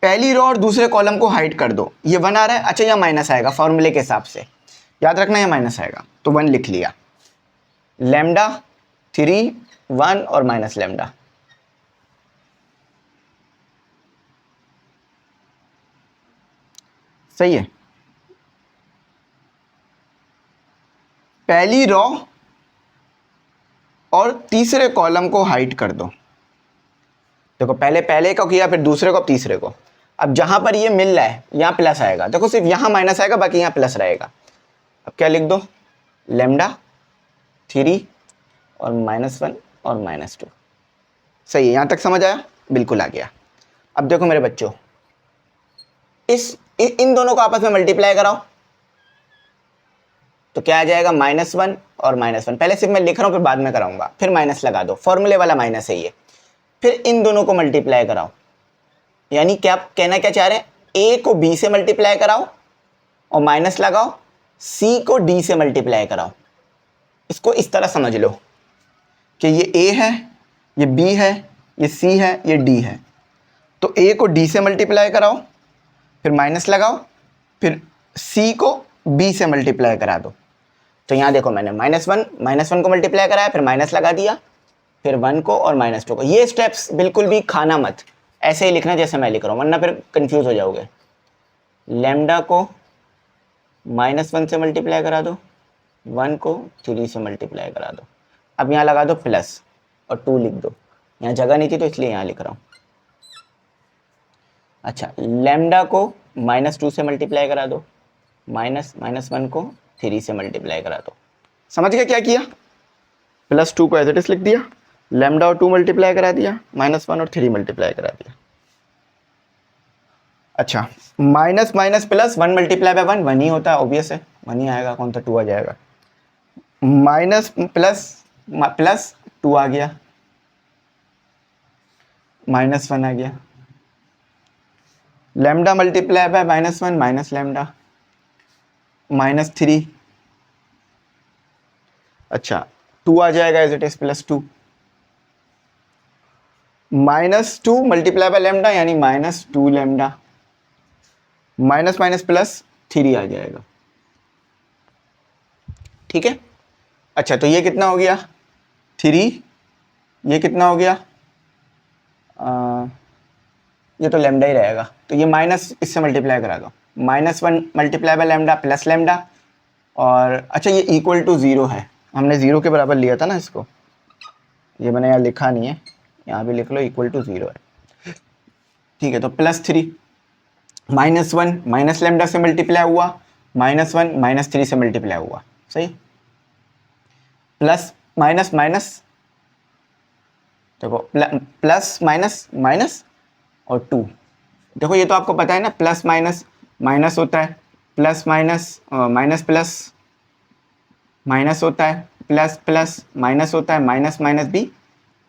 पहली रॉ और दूसरे कॉलम को हाइड कर दो। ये 1 आ रहा है, अच्छा यहाँ माइनस आएगा, फॉर्मूले के हिसाब से याद रखना ये माइनस आएगा, तो 1 लिख लिया। लैम्डा 3 1 और माइनस लैम्डा। सही है। पहली रॉ और तीसरे कॉलम को हाइड कर दो। देखो पहले को किया, फिर दूसरे को, तीसरे को। अब जहां पर ये मिल रहा है यहां प्लस आएगा, देखो सिर्फ यहां माइनस आएगा, बाकी यहां प्लस रहेगा। अब क्या लिख दो? लैम्डा 3 और -1 और -2। सही है, यहाँ तक समझ आया? बिल्कुल आ गया। अब देखो मेरे बच्चों, इन दोनों को आपस में मल्टीप्लाई कराओ तो क्या आ जाएगा, -1 और -1। पहले सिर्फ मैं लिख रहा हूँ, फिर बाद में कराऊंगा, फिर माइनस लगा दो, फॉर्मूले वाला माइनस है ये। फिर इन दोनों को मल्टीप्लाई कराओ, यानी क्या कहना क्या चाह रहे हैं, ए को बी से मल्टीप्लाई कराओ और माइनस लगाओ, सी को डी से मल्टीप्लाई कराओ। इसको इस तरह समझ लो कि ये ए है, ये बी है, ये सी है, ये डी है। तो ए को डी से मल्टीप्लाई कराओ, फिर माइनस लगाओ, फिर सी को बी से मल्टीप्लाई करा दो। तो यहाँ देखो मैंने -1 को मल्टीप्लाई कराया, फिर माइनस लगा दिया, फिर 1 को और -2 को। ये स्टेप्स बिल्कुल भी खाना मत, ऐसे ही लिखना जैसे मैं लिख रहा हूँ, वरना फिर कंफ्यूज हो जाओगे। लैम्डा को -1 से मल्टीप्लाई करा दो, 1 को 3 से मल्टीप्लाई करा दो। अब यहाँ लगा दो प्लस और 2 लिख दो, यहाँ जगह नहीं थी तो इसलिए यहाँ लिख रहा हूँ। अच्छा, लैम्डा को -2 से मल्टीप्लाई करा दो, -1 को 3 से मल्टीप्लाई करा दो। समझ गए क्या किया? +2 को एज इट इज लिख दिया, लैम्डा और 2 मल्टीप्लाई करा दिया, -1 और 3 मल्टीप्लाई करा दिया। अच्छा, minus minus plus 1 multiply by 1 1 ही होता है, ऑब्वियस है, 1 ही आएगा, कौन सा 2 आ जाएगा। माइनस प्लस प्लस 2 आ गया, -1 आ गया। Lambda multiply by -1 minus lambda, -3। अच्छा, 2 आ जाएगा as it is +2। -2 multiply by lambda यानी -2 लैम्डा, माइनस माइनस प्लस 3 आ जाएगा। ठीक है। अच्छा, तो ये कितना हो गया 3, ये कितना हो गया ये तो लैम्डा ही रहेगा, तो ये माइनस इससे मल्टीप्लाई करा दो, -1 multiply by lambda plus lambda. और अच्छा, ये इक्वल टू 0 है, हमने 0 के बराबर लिया था ना इसको, ये मैंने यहाँ लिखा नहीं है, यहाँ भी लिख लो, इक्वल टू 0 है। ठीक है, तो +3, -1 माइनस लैम्डा से मल्टीप्लाई हुआ, -1 -3 से मल्टीप्लाई हुआ। सही, प्लस माइनस माइनस, देखो प्लस माइनस माइनस और 2। देखो ये तो आपको पता है ना, प्लस माइनस माइनस होता है, plus minus minus plus minus होता है, प्लस प्लस माइनस होता है, माइनस माइनस भी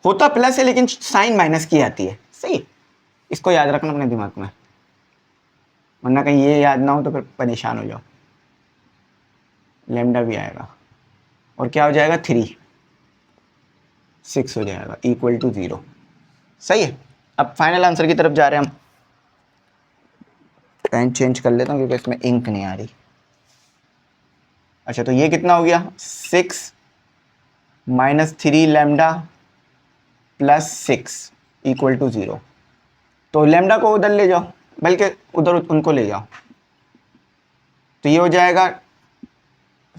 होता प्लस है, लेकिन साइन माइनस की आती है। सही, इसको याद रखना अपने दिमाग में, वरना कहीं ये याद ना हो तो फिर परेशान हो जाओ। लैम्डा भी आएगा और क्या हो जाएगा 3, 6 हो जाएगा, इक्वल टू 0। सही है। अब फाइनल आंसर की तरफ जा रहे हैं हम। पेन चेंज कर लेता हूँ क्योंकि इसमें इंक नहीं आ रही। अच्छा, तो ये कितना हो गया 6 -3 लैम्डा प्लस 6 इक्वल टू 0। तो लैम्डा को उधर ले जाओ, बल्कि उधर उनको ले जाओ, तो ये हो जाएगा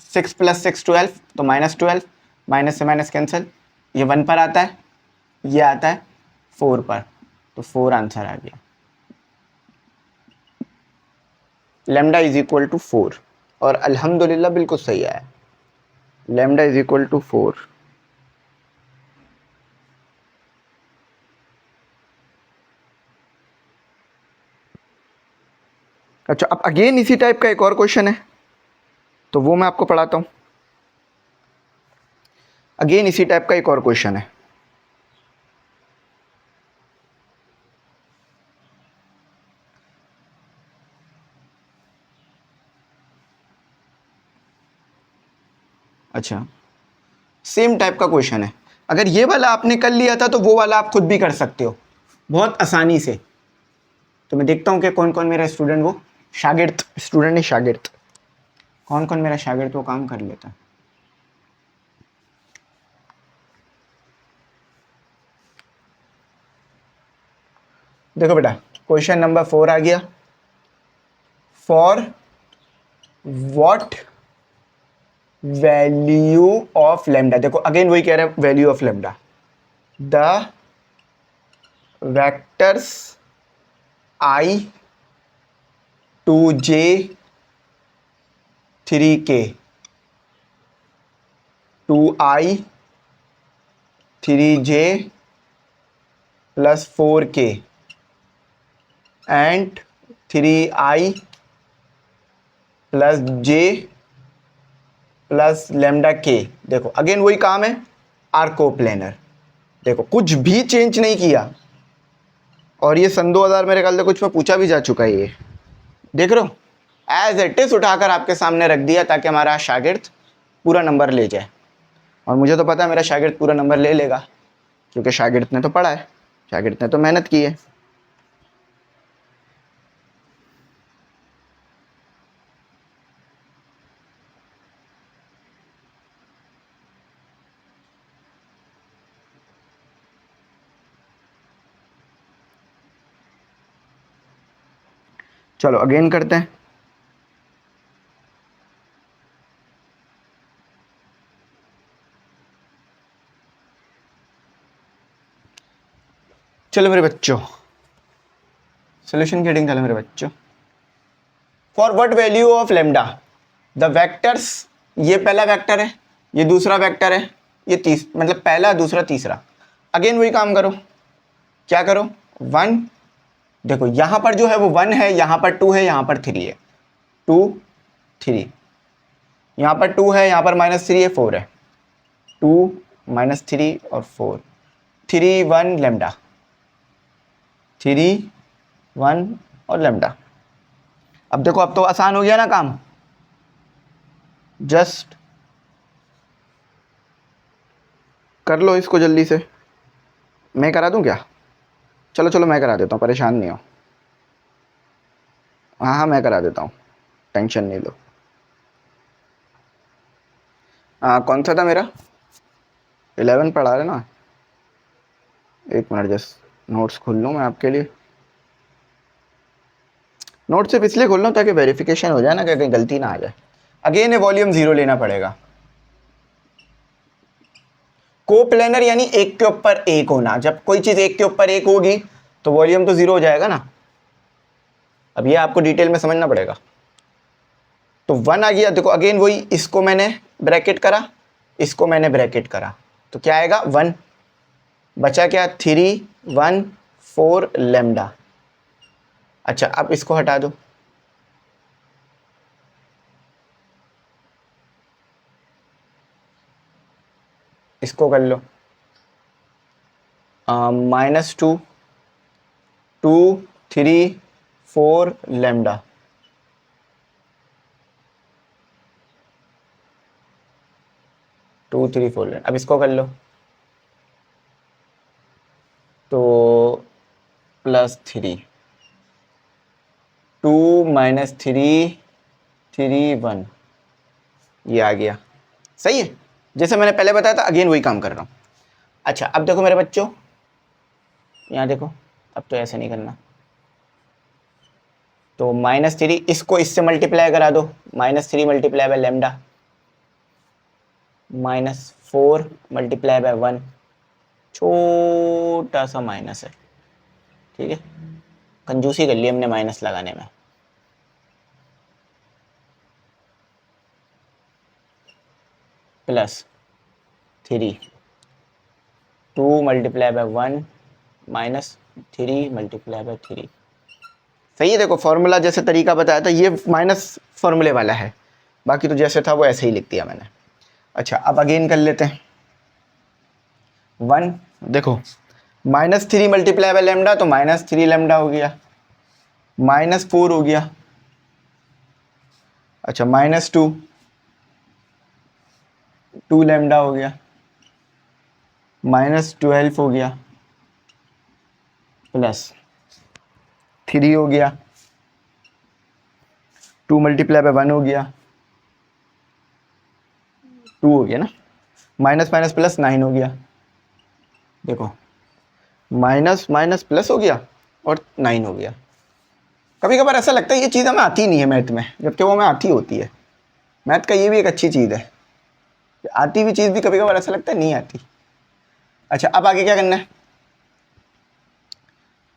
6 + 6 12, तो -12, माइनस से माइनस कैंसिल, ये 1 पर आता है, ये आता है 4 पर, तो 4 आंसर आ गया। लैम्डा इज इक्वल टू 4, और अल्हम्दुलिल्लाह बिल्कुल सही आया, लैम्डा इज इक्वल टू 4। अच्छा, अब अगेन इसी टाइप का एक और क्वेश्चन है, तो वो मैं आपको पढ़ाता हूँ। अगेन इसी टाइप का एक और क्वेश्चन है। अच्छा, सेम टाइप का क्वेश्चन है। अगर ये वाला आपने कर लिया था तो वो वाला आप खुद भी कर सकते हो बहुत आसानी से। तो मैं देखता हूँ कि कौन कौन मेरा स्टूडेंट, वो शागिर्द, स्टूडेंट नहीं शागिर्द, कौन कौन मेरा शागिर्द वो काम कर लेता है। देखो बेटा, क्वेश्चन नंबर 4 आ गया, for what value of lambda. देखो अगेन वही कह रहा है, value of lambda, the vectors I to J 3K 2i 3j plus 4k and 3i plus j plus lambda k। देखो अगेन वही काम है, आर कोप्लेनर। देखो कुछ भी चेंज नहीं किया, और ये सन 2000 मेरे ख्याल से कुछ में पूछा भी जा चुका है। ये देख रहे हो, एज इट इज उठाकर आपके सामने रख दिया ताकि हमारा शागिर्द पूरा नंबर ले जाए। और मुझे तो पता है मेरा शागिर्द पूरा नंबर ले लेगा, क्योंकि शागिर्द ने तो पढ़ा है, शागिर्द ने तो मेहनत की है। चलो अगेन करते हैं। चलो मेरे बच्चों, सोल्यूशन की हेडिंग चलो मेरे बच्चों। For what value of lambda the vectors, ये पहला वेक्टर है, ये दूसरा वेक्टर है, ये मतलब पहला दूसरा तीसरा। अगेन वही काम करो, क्या करो, 1, देखो यहां पर जो है वो 1 है, यहां पर 2 है, यहां पर 3 है, 2 3, यहां पर 2 है, यहां पर -3 है, 4 है, 2 -3 और 4, 3 1 लेमडा, 3 1 और लेमडा। अब देखो अब तो आसान हो गया ना काम, जस्ट कर लो इसको जल्दी से। मैं करा दूं क्या? चलो चलो मैं करा देता हूँ, परेशान नहीं हो। हाँ हाँ मैं करा देता हूँ, टेंशन नहीं लो। कौन सा था मेरा? 11 पढ़ा रहे ना। एक मिनट जस्ट नोट्स खोल लूँ मैं आपके लिए। नोट सिर्फ इसलिए खोल लूँ ताकि वेरिफिकेशन हो जाए ना, कि कहीं गलती ना आ जाए। अगेन ये वॉल्यूम 0 लेना पड़ेगा। कोप्लेनर यानी एक के ऊपर एक होना। जब कोई चीज एक के ऊपर एक होगी तो वॉल्यूम तो 0 हो जाएगा ना। अब ये आपको डिटेल में समझना पड़ेगा। तो 1 आ गया, देखो अगेन वही, इसको मैंने ब्रैकेट करा, इसको मैंने ब्रैकेट करा, तो क्या आएगा 1, बचा क्या 3 1 4 लेमडा। अच्छा अब इसको हटा दो, इसको कर लो -2 2 3 4 लेमडा। टू थ्री फोर, अब इसको कर लो तो +3 2 -3 3 1, ये आ गया। सही है, जैसे मैंने पहले बताया था, अगेन वही काम कर रहा हूँ। अच्छा अब देखो मेरे बच्चों, यहाँ देखो, अब तो ऐसे नहीं करना, तो -3 इसको इससे मल्टीप्लाई करा दो, -3 multiply by lambda, -4 multiply by 1, छोटा सा माइनस है, ठीक है, कंजूसी कर ली हमने माइनस लगाने में। +3 2 मल्टीप्लाई बाय 1 -3 मल्टीप्लाई बाय 3। सही है, देखो फॉर्मूला जैसे तरीका बताया था ये माइनस फॉर्मूले वाला है, बाकी तो जैसे था वो ऐसे ही लिख दिया मैंने। अच्छा अब अगेन कर लेते हैं 1, देखो -3 मल्टीप्लाई बाय लेमडा तो -3 लेमडा हो गया, -4 हो गया, अच्छा -2 लेमडा हो गया, -12 हो गया, +3 हो गया, 2 मल्टीप्लाई बाय 1 हो गया, 2 हो गया ना, माइनस माइनस प्लस 9 हो गया। देखो माइनस माइनस प्लस हो गया और 9 हो गया। कभी कभार ऐसा लगता है ये चीज़ हमें आती नहीं है मैथ में, जबकि वो हमें आती होती है। मैथ का ये भी एक अच्छी चीज़ है, आती हुई चीज़ भी कभी कभार ऐसा लगता है नहीं आती। अच्छा अब आगे क्या करना है?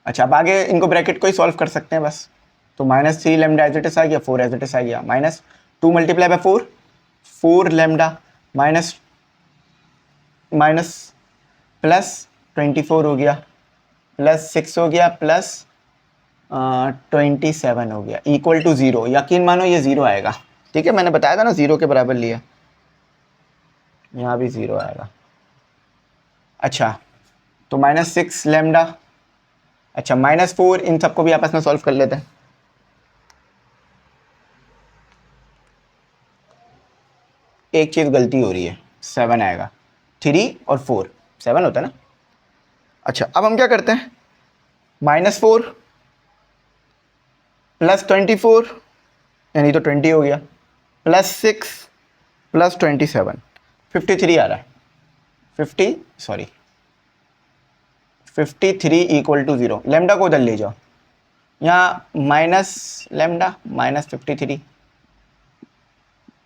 अच्छा अब आगे इनको ब्रैकेट को ही सॉल्व कर सकते हैं बस। तो -3 लेमडा एज इट इज आ गया, 4 एज इट इज आ गया, -2 multiply bye 4 4 lambda, minus plus 24 हो गया, प्लस 6 हो गया, प्लस 27 हो गया, इक्वल टू 0। यकीन मानो ये 0 आएगा, ठीक है, मैंने बताया था ना 0 के बराबर लिया, यहाँ भी 0 आएगा। अच्छा, तो -6 लैम्डा, अच्छा -4, इन सबको भी आपस में सॉल्व कर लेते हैं। एक चीज़ गलती हो रही है, 7 आएगा, 3 और 4, 7 होता है ना। अच्छा, अब हम क्या करते हैं, -4 प्लस 24, यानी तो 20 हो गया, प्लस 6 प्लस 27, 53 आ रहा है, 53 इक्वल टू 0। लेमडा को उधर ले जाओ, यहाँ minus lambda minus 53,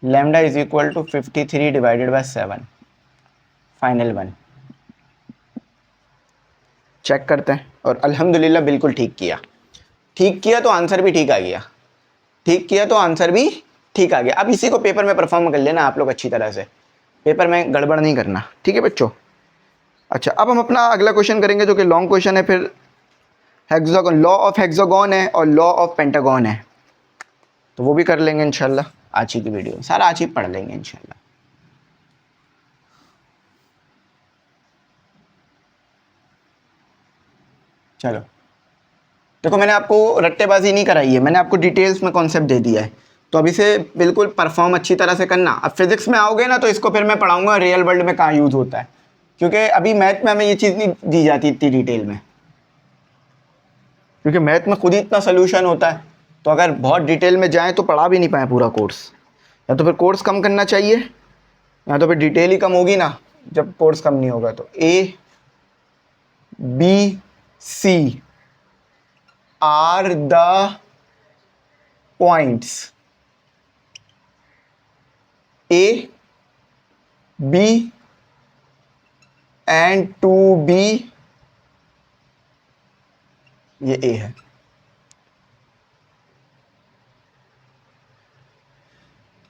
lambda is equal to 53 divided by 7, final 1। Check करते हैं, और अल्हम्दुलिल्लाह बिल्कुल ठीक किया, ठीक किया तो आंसर भी ठीक आ गया, ठीक किया तो आंसर भी ठीक आ गया। अब इसी को पेपर में परफॉर्म कर लेना आप लोग अच्छी तरह से, पेपर में गड़बड़ नहीं करना, ठीक है बच्चों। अच्छा, अब हम अपना अगला क्वेश्चन करेंगे जो कि लॉन्ग क्वेश्चन है, फिर हेक्सागोन, लॉ ऑफ हेक्सागोन है और लॉ ऑफ पेंटागोन है, तो वो भी कर लेंगे इंशाल्लाह। आज ही की वीडियो सारा आज ही पढ़ लेंगे इंशाल्लाह। चलो, देखो मैंने आपको रट्टेबाजी नहीं कराई है, मैंने आपको डिटेल्स में कॉन्सेप्ट दे दिया है, तो अब इसे बिल्कुल परफॉर्म अच्छी तरह से करना। अब फिजिक्स में आओगे ना तो इसको फिर मैं पढ़ाऊंगा रियल वर्ल्ड में कहाँ यूज़ होता है, क्योंकि अभी मैथ में हमें ये चीज़ नहीं दी जाती इतनी डिटेल में, क्योंकि मैथ में खुद ही इतना सोल्यूशन होता है, तो अगर बहुत डिटेल में जाएँ तो पढ़ा भी नहीं पाए पूरा कोर्स, या तो फिर कोर्स कम करना चाहिए, या तो फिर डिटेल ही कम होगी ना, जब कोर्स कम नहीं होगा तो। A B C are the points, A B and 2B, ये ए है,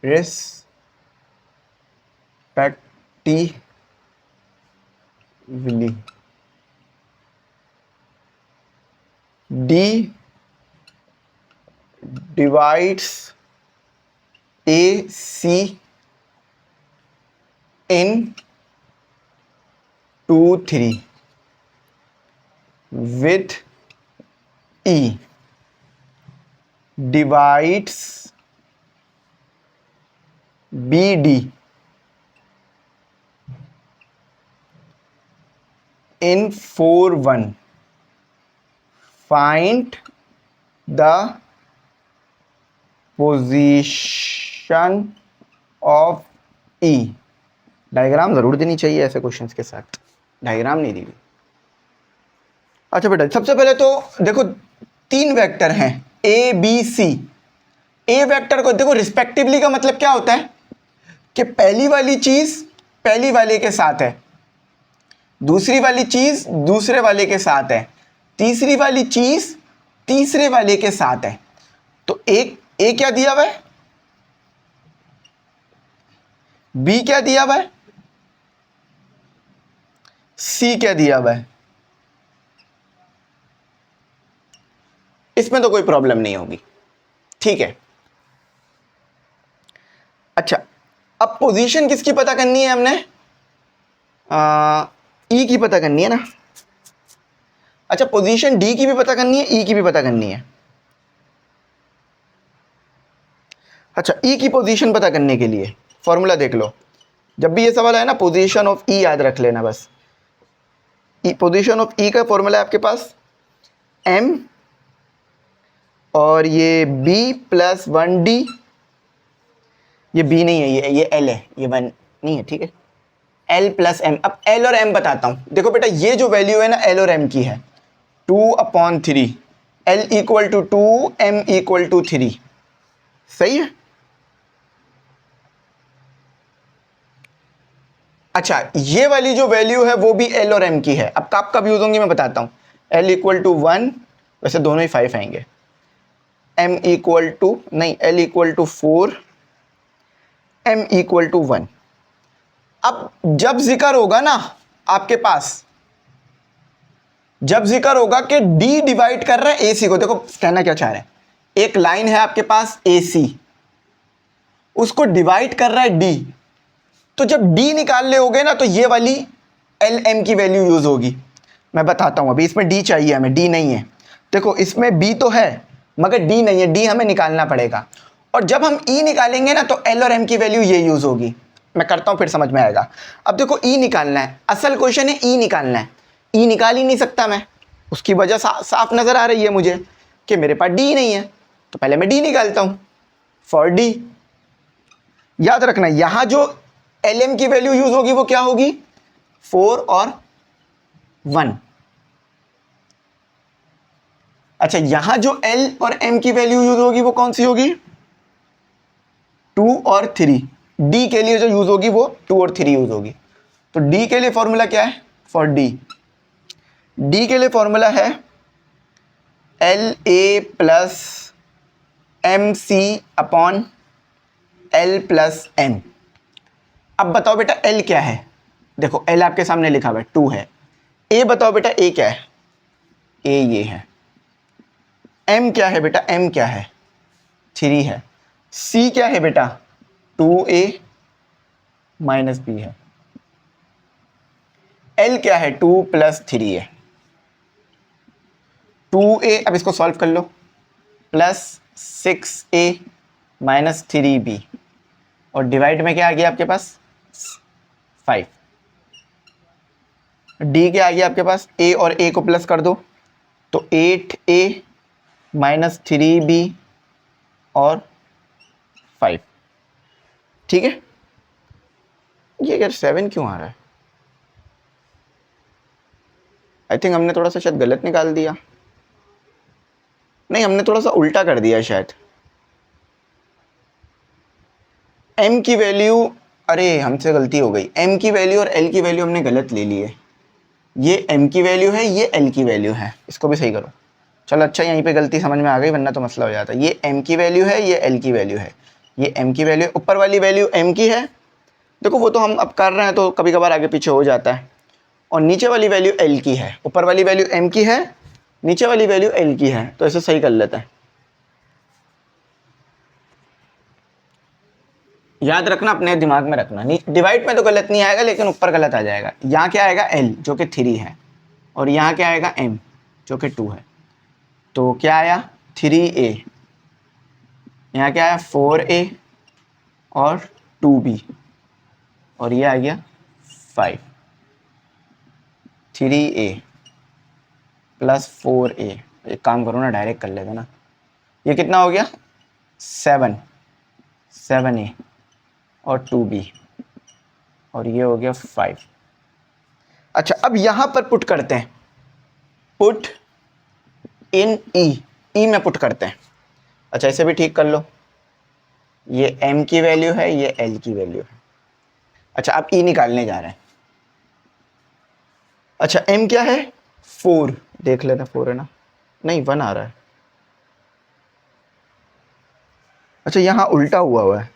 respectively, D divides A C in 2 3 with E divides BD in 4 1, find the position of E। Diagram जरूर देनी चाहिए ऐसे क्वेश्चंस के साथ, डायग्राम नहीं दी। अच्छा बेटा, सबसे पहले तो देखो 3 वेक्टर हैं ए बी सी। ए वेक्टर को देखो, रिस्पेक्टिवली का मतलब क्या होता है कि पहली वाली चीज पहली वाले के साथ है, दूसरी वाली चीज दूसरे वाले के साथ है, तीसरी वाली चीज तीसरे वाले के साथ है। तो एक ए क्या दिया हुआ है, बी क्या दिया हुआ है, सी क्या दिया हुआ है, इसमें तो कोई प्रॉब्लम नहीं होगी, ठीक है। अच्छा, अब पोजीशन किसकी पता करनी है हमने, ई की पता करनी है ना। अच्छा, पोजीशन डी की भी पता करनी है, ई की भी पता करनी है। अच्छा, ई की पोजीशन पता करने के लिए फॉर्मूला देख लो, जब भी ये सवाल है ना पोजीशन ऑफ ई याद रख लेना बस। पोजीशन ऑफ ई का फॉर्मूला है आपके पास एम और ये बी प्लस 1D, ये बी नहीं है, ये एल है, ये 1 नहीं है, ठीक है, एल प्लस एम। अब एल और एम बताता हूं, देखो बेटा ये जो वैल्यू है ना एल और एम की है 2/3, L equal to 2, M equal to 3, सही है। अच्छा, ये वाली जो वैल्यू है वो भी एल और एम की है। अब कब कब यूज होंगी मैं बताता हूं, एल इक्वल टू 1, वैसे दोनों ही 5 आएंगे, एम इक्वल टू नहीं, L equal to 4, M equal to 1। अब जब जिक्र होगा ना आपके पास, जब जिक्र होगा कि डी डिवाइड कर रहा है ए सी को, देखो कहना क्या चाह रहे हैं, एक लाइन है आपके पास ए सी, उसको डिवाइड कर रहा है डी, तो जब डी निकाल ले होगे ना तो ये वाली एल एम की वैल्यू यूज होगी। मैं बताता हूं, अभी इसमें डी चाहिए हमें, डी नहीं है। देखो इसमें बी तो है मगर डी नहीं है, डी हमें निकालना पड़ेगा। और जब हम ई निकालेंगे ना तो एल और एम की वैल्यू ये यूज होगी। मैं करता हूं फिर समझ में आएगा। अब देखो ई निकालना है, असल क्वेश्चन है ई निकालना है। ई निकाल ही नहीं सकता मैं, उसकी वजह साफ नजर आ रही है मुझे कि मेरे पास डी नहीं है, तो पहले मैं डी निकालता हूं। फॉर डी, याद रखना यहां जो एल एम की वैल्यू यूज होगी वो क्या होगी, 4 और 1। अच्छा, यहां जो एल और एम की वैल्यू यूज होगी वो कौन सी होगी, 2 और 3। डी के लिए जो यूज होगी वो 2 और 3 यूज होगी। तो डी के लिए फॉर्मूला क्या है, फॉर डी, डी के लिए फॉर्मूला है L A plus M C upon L plus M. अब बताओ बेटा एल क्या है, देखो एल आपके सामने लिखा हुआ है 2 है। ए बताओ बेटा ए क्या है, ए ये है। एम क्या है बेटा, एम क्या है, 3 है। सी क्या है बेटा, 2a माइनस बी है। एल क्या है, 2 प्लस 3 है। 2a, अब इसको सॉल्व कर लो, प्लस 6a माइनस 3b, और डिवाइड में क्या आ गया आपके पास 5। डी क्या आ गया आपके पास, a और a को प्लस कर दो तो 8a माइनस 3b और 5। ठीक है, ये यार 7 क्यों आ रहा है, आई थिंक हमने थोड़ा सा शायद गलत निकाल दिया, नहीं हमने थोड़ा सा उल्टा कर दिया शायद। m की वैल्यू, अरे हमसे गलती हो गई, m की वैल्यू और l की वैल्यू हमने गलत ले ली है। ये m की वैल्यू है, ये l की वैल्यू है, इसको भी सही करो। चलो अच्छा, यहीं पे गलती समझ में आ गई, वरना तो मसला हो जाता। ये m की वैल्यू है, ये l की वैल्यू है, ये m की वैल्यू, ऊपर वाली वैल्यू m की है। देखो वो तो हम अब कर रहे हैं तो कभी कभार आगे पीछे हो जाता है। और नीचे वाली वैल्यू l की है, ऊपर वाली वैल्यू m की है, नीचे वाली वैल्यू l की है, तो इसे सही कर लेते हैं। याद रखना, अपने दिमाग में रखना, डिवाइड में तो गलत नहीं आएगा लेकिन ऊपर गलत आ जाएगा। यहाँ क्या आएगा l जो कि 3 है, और यहाँ क्या आएगा m जो कि 2 है। तो क्या आया 3a, यहाँ क्या आया 4a और 2b, और ये आ गया 5। 3a प्लस 4a, एक काम करो ना डायरेक्ट कर लेते ना, ये कितना हो गया 7a और 2b, और ये हो गया 5। अच्छा, अब यहां पर पुट करते हैं, पुट इन ई में पुट करते हैं। अच्छा, इसे भी ठीक कर लो, ये m की वैल्यू है, ये l की वैल्यू है। अच्छा, अब ई निकालने जा रहे हैं। अच्छा, m क्या है 4, देख लेते हैं 4 है ना, नहीं 1 आ रहा है। अच्छा, यहाँ उल्टा हुआ है,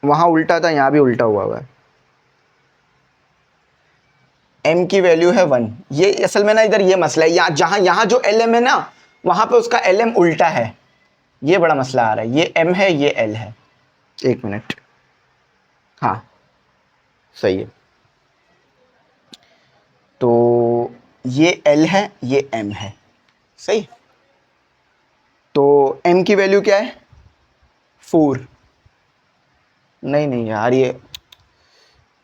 वहां उल्टा था, यहाँ भी उल्टा हुआ है। m की वैल्यू है 1, ये असल में ना इधर ये मसला है, यहाँ जो lm है ना वहां पे उसका lm उल्टा है, ये बड़ा मसला आ रहा है। ये m है, ये l है। एक मिनट, हाँ सही है। तो ये l है, ये m है, सही। तो m की वैल्यू क्या है 4, नहीं यार, ये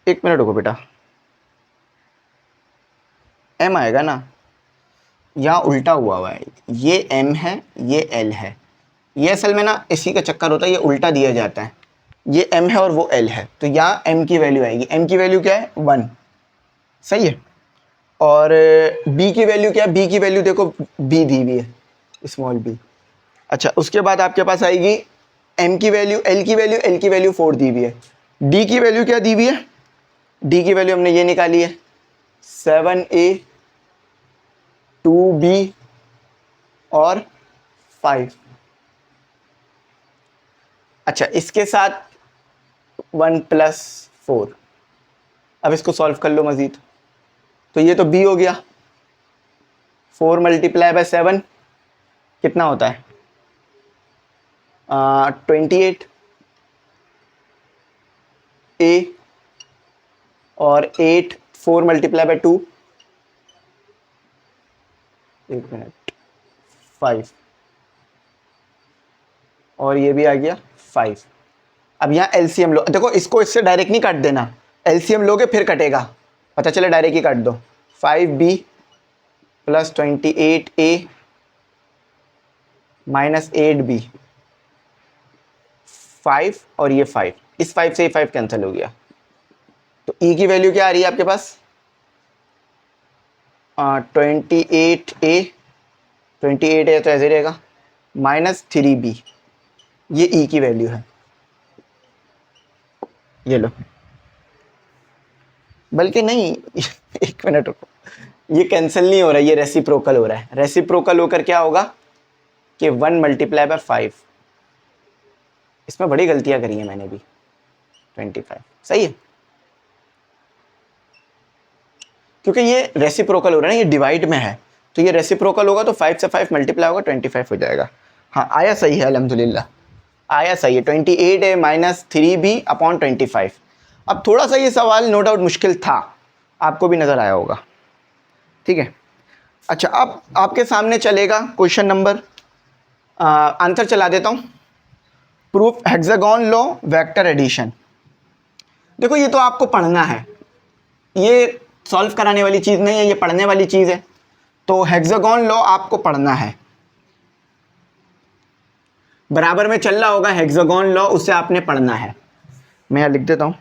एक मिनट रुको बेटा, m आएगा ना, यहाँ उल्टा हुआ है, ये m है, ये l है। ये असल में ना इसी का चक्कर होता है, ये उल्टा दिया जाता है, ये m है और वो l है, तो यहाँ m की वैल्यू आएगी। m की वैल्यू क्या है 1, सही है। और b की वैल्यू क्या है, b की वैल्यू देखो b दी हुई है, स्मॉल b। अच्छा, उसके बाद आपके पास आएगी m की वैल्यू, l की वैल्यू, l की वैल्यू 4 दी हुई है। d की वैल्यू क्या दी हुई है, d की वैल्यू हमने ये निकाली है 7a 2b और 5। अच्छा, इसके साथ 1 + 4, अब इसको सॉल्व कर लो मज़ीद। तो ये तो b हो गया, 4 मल्टीप्लाई बाय 7 कितना होता है 28 a, और 8 4 मल्टीप्लाई बाय 2, एक मिनट 5, और ये भी आ गया 5। अब यहाँ एलसीएम लो, देखो इसको इससे डायरेक्ट नहीं काट देना, एलसीएम लोगे फिर कटेगा, पता चले डायरेक्ट ही काट दो। 5b plus 28a minus 8b, 5 और ये 5, इस 5 से ये 5 कैंसिल हो गया। तो e की वैल्यू क्या आ रही है आपके पास 28a, 28a तो ऐसे ही रहेगा, माइनस 3b, ये e की वैल्यू है। ये लो, बल्कि नहीं एक मिनट रुको, ये कैंसिल नहीं हो रहा है, ये रेसिप्रोकल हो रहा है। रेसिप्रोकल होकर क्या होगा कि 1 मल्टीप्लाई बाय 5, इसमें बड़ी गलतियां करी है मैंने भी, 25 सही है, क्योंकि ये रेसिप्रोकल हो रहा है ना, ये डिवाइड में है, तो ये रेसिप्रोकल होगा तो 5 से 5 मल्टीप्लाई होगा 25 हो जाएगा। हाँ आया सही है, अल्हम्दुलिल्लाह आया सही है, 28a माइनस 3b अपॉन 25। अब थोड़ा सा ये सवाल नो डाउट मुश्किल था, आपको भी नज़र आया होगा, ठीक है। अच्छा अब आपके सामने चलेगा क्वेश्चन नंबर, आंसर चला देता हूँ, proof hexagon law vector addition. देखो ये तो आपको पढ़ना है, ये सॉल्व कराने वाली चीज़ नहीं है, ये पढ़ने वाली चीज़ है। तो हेक्सागोन लॉ आपको पढ़ना है, बराबर में चल रहा होगा हेक्सागोन लॉ, उससे आपने पढ़ना है। मैं यहाँ लिख देता हूँ,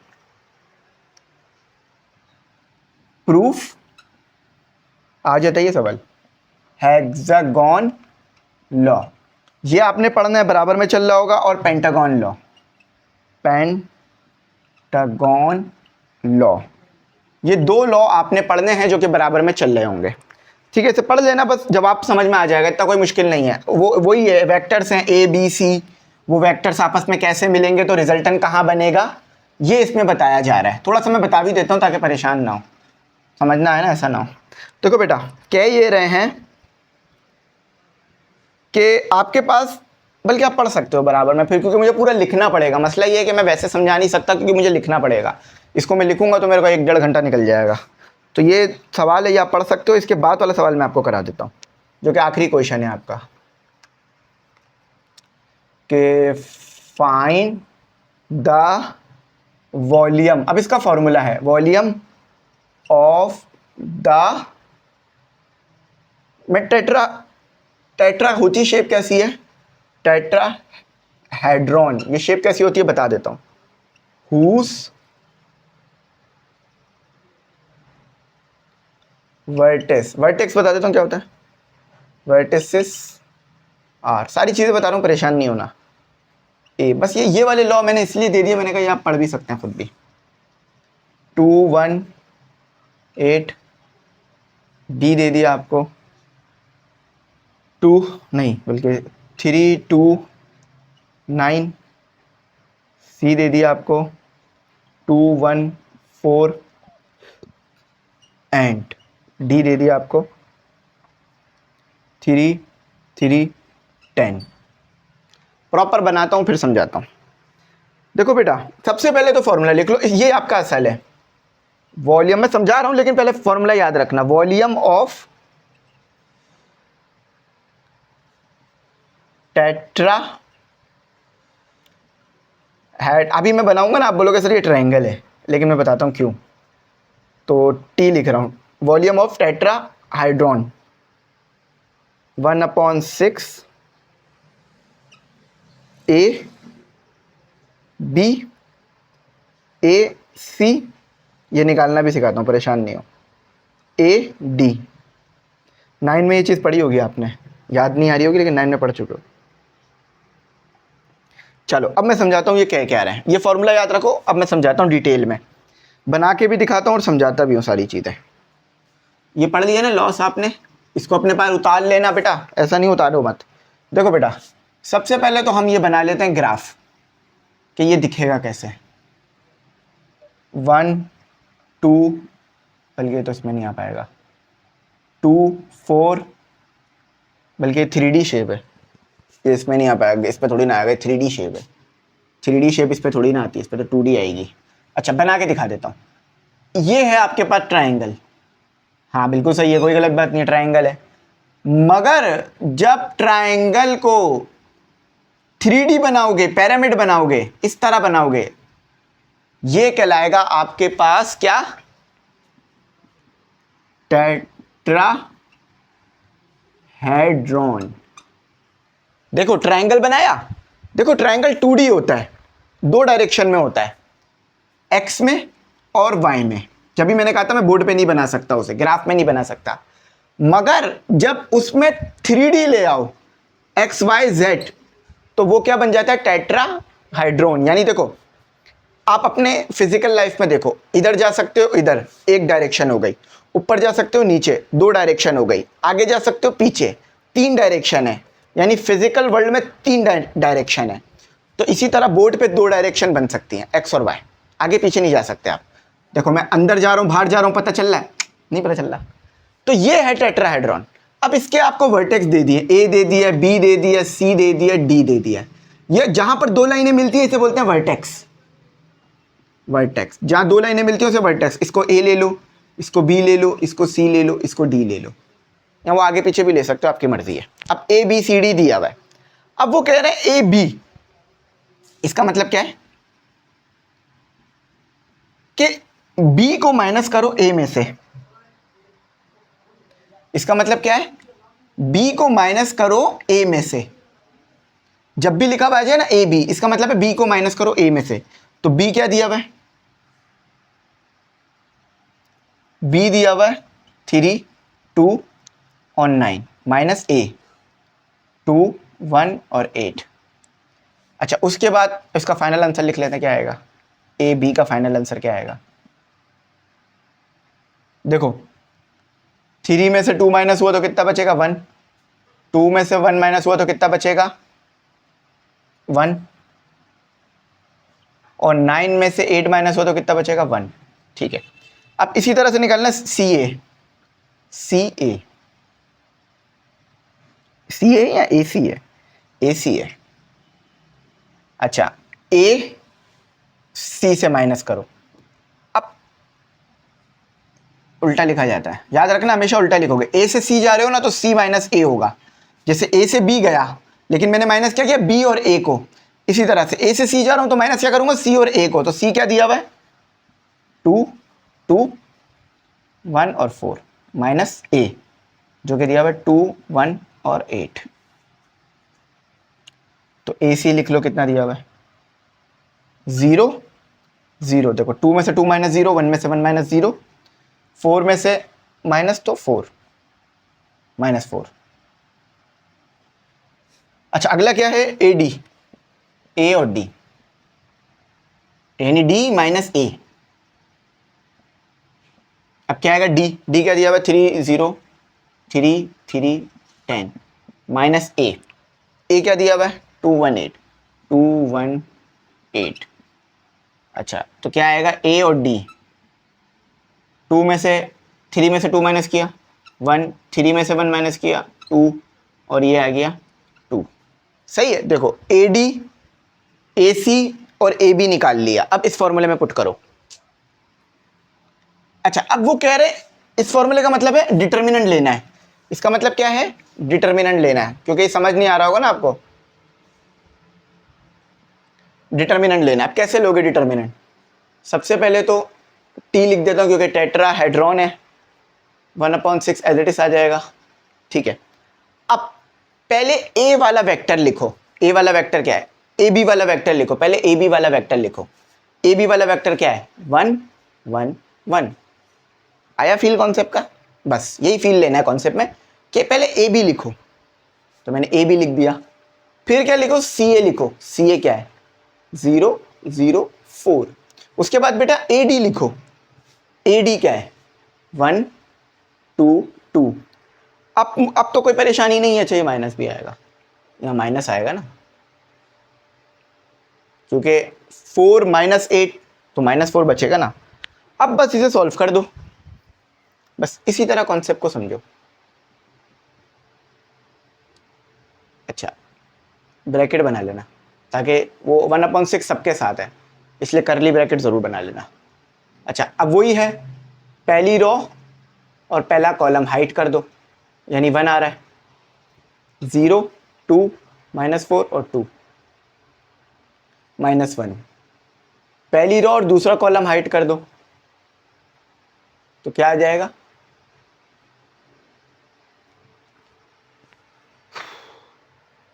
प्रूफ आ जाता है ये सवाल, हेक्सागोन लॉ, ये आपने पढ़ना है, बराबर में चल रहा होगा, और पेंटागन लॉ, पेंटागन लॉ, ये दो लॉ आपने पढ़ने हैं जो कि बराबर में चल रहे होंगे, ठीक है। इसे पढ़ लेना बस, जवाब समझ में आ जाएगा, इतना कोई मुश्किल नहीं है। वही है, वेक्टर्स हैं ए बी सी, वो वेक्टर्स आपस में कैसे मिलेंगे तो रिजल्टेंट कहाँ बनेगा, ये इसमें बताया जा रहा है। थोड़ा सा मैं बता भी देता हूँ ताकि परेशान ना हो, समझना है ना, ऐसा ना हो। देखो बेटा कह ये रहे हैं कि आपके पास, बल्कि आप पढ़ सकते हो बराबर में फिर, क्योंकि मुझे पूरा लिखना पड़ेगा। मसला ये है कि मैं वैसे समझा नहीं सकता, क्योंकि मुझे लिखना पड़ेगा, इसको मैं लिखूंगा तो मेरे को 1-1.5 घंटा निकल जाएगा। तो ये सवाल है, ये आप पढ़ सकते हो। इसके बाद वाला सवाल मैं आपको करा देता हूँ, जो कि आखिरी क्वेश्चन है आपका, कि फाइंड द वॉल्यूम। अब इसका फॉर्मूला है वॉल्यूम ऑफ द, मैं टेट्रा होती शेप कैसी है, टेट्राहेड्रॉन, ये शेप कैसी होती है बता देता हूँ, हुज वर्टेक्स, वर्टेक्स बता देता हूँ क्या होता है, वर्टिसेस आर, सारी चीज़ें बता रहा हूँ, परेशान नहीं होना। ए बस ये वाले लॉ मैंने इसलिए दे दिए, मैंने कहा ये आप पढ़ भी सकते हैं खुद भी। 2 1 8 बी दे दिया आपको, 2 नहीं बल्कि 3 2 9, सी दे दिया आपको 2 1 4, एंड डी दे दिया आपको 3 3 10। प्रॉपर बनाता हूँ फिर समझाता हूँ। देखो बेटा सबसे पहले तो फॉर्मूला लिख लो, ये आपका असल है वॉल्यूम, मैं समझा रहा हूँ लेकिन पहले फॉर्मूला याद रखना, वॉल्यूम ऑफ टेट्रा हेड। अभी मैं बनाऊंगा ना, आप बोलोगे सर ये ट्रायंगल है, लेकिन मैं बताता हूँ क्यों। तो टी लिख रहा हूँ, volume of tetrahedron 1/6 a b a c, ये निकालना भी सिखाता हूँ, परेशान नहीं हो, ए डी। 9 में ये चीज़ पढ़ी होगी आपने, याद नहीं आ रही होगी लेकिन 9 में पढ़ चुके हो। चलो अब मैं समझाता हूँ ये क्या रहे हैं, ये फॉर्मूला याद रखो। अब मैं समझाता हूँ डिटेल में, बना के भी दिखाता हूँ और समझाता भी हूँ सारी चीज़ें। ये पढ़ लिया ना लॉस आपने, इसको अपने पास उतार लेना बेटा, ऐसा नहीं उतारो मत। देखो बेटा सबसे पहले तो हम ये बना लेते हैं ग्राफ, कि ये दिखेगा कैसे, 1 2, बल्कि तो इसमें नहीं आ पाएगा, 2 4, बल्कि 3D शेप है, ये इसमें नहीं आ पाएगा, इस पर थोड़ी ना आएगा, 3D शेप है, 3D शेप इस पर थोड़ी ना आती है, इस पर तो 2D आएगी। अच्छा बना के दिखा देता हूँ। ये है आपके पास ट्राइंगल, हाँ बिल्कुल सही है, कोई गलत बात नहीं है, ट्राइंगल है। मगर जब ट्राइंगल को 3D बनाओगे, पिरामिड बनाओगे, इस तरह बनाओगे, ये कहलाएगा आपके पास क्या, टेट्राहेड्रॉन। देखो ट्राइंगल बनाया, देखो ट्राइंगल 2D होता है, 2 डायरेक्शन में होता है, एक्स में और वाई में। जब भी मैंने कहा था मैं बोर्ड पे नहीं बना सकता उसे, ग्राफ में नहीं बना सकता, मगर जब उसमें 3D ले आओ, एक्स वाई जेड, तो वो क्या बन जाता है, टेट्राहाइड्रॉन। यानी देखो आप अपने फिजिकल लाइफ में देखो, इधर जा सकते हो, इधर एक डायरेक्शन हो गई, ऊपर जा सकते हो नीचे 2 डायरेक्शन हो गई, आगे जा सकते हो पीछे 3 डायरेक्शन है, यानी फिजिकल वर्ल्ड में 3 डायरेक्शन है। तो इसी तरह बोर्ड पे 2 डायरेक्शन बन सकती हैं, एक्स और वाई, आगे पीछे नहीं जा सकते आप। देखो मैं अंदर जा रहा हूँ, बाहर जा रहा हूँ, पता चल रहा है, नहीं पता चल रहा। तो ये है टेट्राहेड्रॉन। अब इसके आपको वर्टेक्स दे दिए, ए दे दिया, बी दे दिया, सी दे दिया, डी दे दिया। ये जहां पर 2 लाइनें मिलती है इसे बोलते हैं वर्टेक्स। वर्टेक्स जहां 2 लाइनें मिलती है उसे वर्टेक्स। इसको ए ले लो, इसको बी ले लो, इसको सी ले लो, इसको डी ले लो, या वो आगे पीछे भी ले सकते हो, आपकी मर्जी है। अब ए बी सी डी दिया हुआ है, अब वो कह रहे हैं ए बी, इसका मतलब क्या है कि बी को माइनस करो ए में से। इसका मतलब क्या है, बी को माइनस करो ए में से। जब भी लिखा हुआ आ जाए ना ए बी, इसका मतलब है बी को माइनस करो ए में से। तो बी क्या दिया हुआ है, बी दिया हुआ है 3 2 और 9 माइनस ए 2 1 और 8। अच्छा उसके बाद इसका फाइनल आंसर लिख लेते हैं, क्या आएगा, ए बी का फाइनल आंसर क्या आएगा। देखो 3 में से 2 माइनस हुआ तो कितना बचेगा, 1। 2 में से 1 माइनस हुआ तो कितना बचेगा, 1। और 9 में से 8 माइनस हुआ तो कितना बचेगा, 1। ठीक है, अब इसी तरह से निकालना सी ए, सी ए, सी ए या ए सी है, ए सी है। अच्छा ए सी से माइनस करो, अब उल्टा लिखा जाता है, याद रखना हमेशा उल्टा लिखोगे। ए से सी जा रहे हो ना तो सी माइनस ए होगा। जैसे ए से बी गया लेकिन मैंने माइनस क्या किया, बी और ए को। इसी तरह से ए से सी जा रहा हूं तो माइनस क्या करूंगा, सी और ए को। तो सी क्या दिया हुआ है, 2 2 1 और 4 माइनस ए जो कि दिया हुआ है 2 1 और 8। तो ए सी लिख लो, कितना दिया हुआ है, 0 0। देखो 2 में से 2 माइनस 0, 1 में से 1 माइनस 0, 4 में से माइनस तो 4 माइनस 4। अच्छा अगला क्या है, ए डी, ए और डी, यानी डी माइनस ए। अब क्या आएगा, डी, डी क्या दिया हुआ है, 3 0 3 3 10 माइनस ए, ए क्या दिया हुआ है, 2 1 8 2 1 8। अच्छा तो क्या आएगा, ए और डी, 2 में से 3 में से 2 माइनस किया 1, 3 में से 1 माइनस किया 2, और ये आ गया 2। सही है। देखो ए डी, ए सी और ए बी निकाल लिया, अब इस फॉर्मूले में पुट करो। अच्छा अब वो कह रहे इस फॉर्मूले का मतलब है डिटर्मिनेंट लेना है। इसका मतलब क्या है, डिटर्मिनेंट लेना है, क्योंकि समझ नहीं आ रहा होगा ना आपको। डिटर्मिनेंट लेना है, अब कैसे लोगे डिटर्मिनेंट, सबसे पहले तो टी लिख देता हूं क्योंकि टेट्राहेड्रॉन है, 1/6 एज इट इज आ जाएगा। ठीक है, अब पहले ए वाला वेक्टर लिखो। ए वाला वेक्टर क्या है, ए बी वाला वेक्टर लिखो। पहले ए बी वाला वेक्टर लिखो। ए बी वाला वेक्टर क्या है, 1 1 1। आया फील कॉन्सेप्ट का, बस यही फील लेना है कॉन्सेप्ट में कि पहले ए बी लिखो। तो मैंने ए बी लिख दिया, फिर क्या लिखो, सी ए लिखो। सी ए क्या है, 0 0 4। उसके बाद बेटा ए डी लिखो। ए डी क्या है, 1 2 2। अब तो कोई परेशानी नहीं है, चाहिए माइनस भी आएगा, यहाँ माइनस आएगा ना, क्योंकि 4 माइनस 8 तो -4 बचेगा ना। अब बस इसे सॉल्व कर दो, बस इसी तरह कॉन्सेप्ट को समझो। अच्छा, ब्रैकेट बना लेना ताकि वो 1/6 सबके साथ है, इसलिए करली ब्रैकेट ज़रूर बना लेना। अच्छा, अब वही है, पहली रो और पहला कॉलम हाइड कर दो, यानी 1 आ रहा है, 0 2 -4 और 2 -1। पहली रो और दूसरा कॉलम हाइड कर दो, तो क्या आ जाएगा,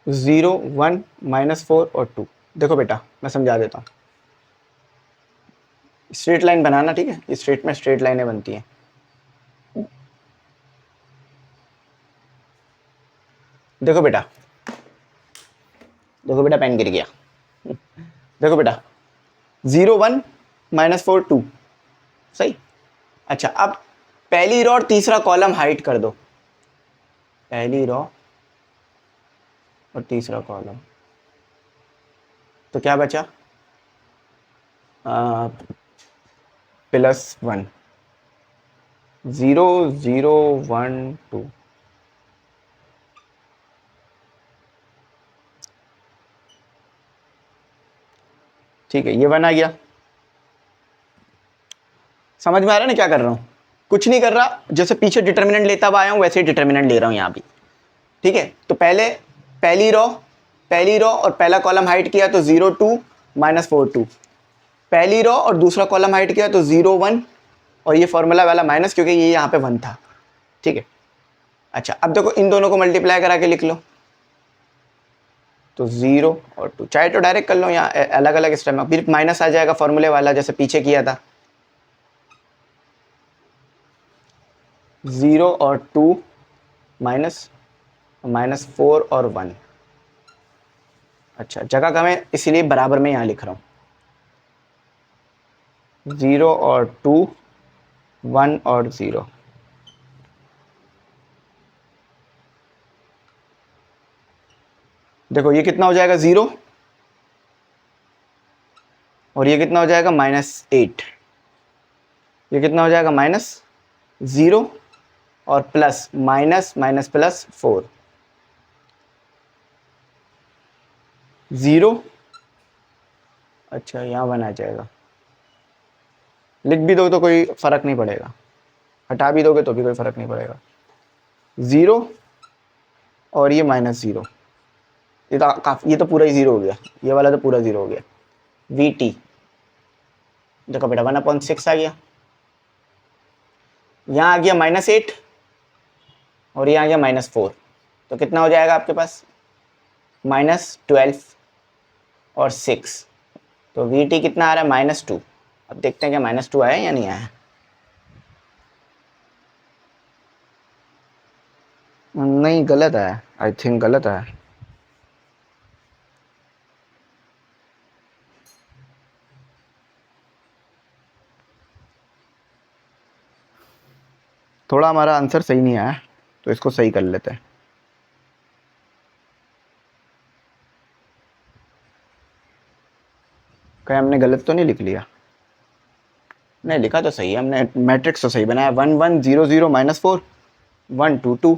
0 1 -4 और 2। देखो बेटा मैं समझा देता हूँ, स्ट्रेट लाइन बनाना, ठीक है, स्ट्रेट में स्ट्रेट लाइनें बनती हैं। देखो बेटा, देखो बेटा पेन गिर गया। देखो बेटा 0 1 -4 2, सही। अच्छा, अब पहली रो और तीसरा कॉलम हाइड कर दो, पहली रो और तीसरा कॉलम, तो क्या बचा, +1, 0 0 1 2। ठीक है, ये 1 आ गया। समझ में आ रहा है ना क्या कर रहा हूँ, कुछ नहीं कर रहा, जैसे पीछे डिटर्मिनेंट लेता हुआ आया हूँ वैसे ही डिटर्मिनेंट ले रहा हूँ यहाँ भी, ठीक है। तो पहले पहली रो और पहला कॉलम हाइड किया तो 0 2 -4 2, पहली रो और दूसरा कॉलम हाइड किया तो 0 1, और ये फॉर्मूला वाला माइनस क्योंकि ये यहाँ पे 1 था, ठीक है। अच्छा, अब देखो इन दोनों को मल्टीप्लाई करा के लिख लो, तो 0 और 2, चाहे तो डायरेक्ट कर लो, यहाँ अलग अलग स्टेप में फिर माइनस आ जाएगा फॉर्मूले वाला जैसे पीछे किया था, 0 और 2 -4 और 1। अच्छा, जगह कम है इसीलिए बराबर में यहाँ लिख रहा हूँ, 0 और 2 1 और 0। देखो ये कितना हो जाएगा 0, और ये कितना हो जाएगा -8, ये कितना हो जाएगा -0 और प्लस +4, 0। अच्छा, यहाँ 1 आ जाएगा, लिख भी दो तो कोई फ़र्क नहीं पड़ेगा, हटा भी दोगे तो भी कोई फ़र्क नहीं पड़ेगा, 0 और ये -0, ये तो काफ़ी, ये तो पूरा ही 0 हो गया, ये वाला तो पूरा 0 हो गया। VT देखो बेटा 1/6 आ गया, यहाँ आ गया -8 और यहाँ आ गया -4, तो कितना हो जाएगा आपके पास, -12 और 6, तो VT कितना आ रहा है -2। अब देखते हैं क्या -2 आया या नहीं आया। नहीं, गलत है, आई थिंक गलत है। थोड़ा हमारा आंसर सही नहीं आया, तो इसको सही कर लेते हैं। कहीं हमने गलत तो नहीं लिख लिया, नहीं लिखा तो सही है हमने, मैट्रिक्स तो सही बनाया, 1 1 0 0 -4 1 2 2।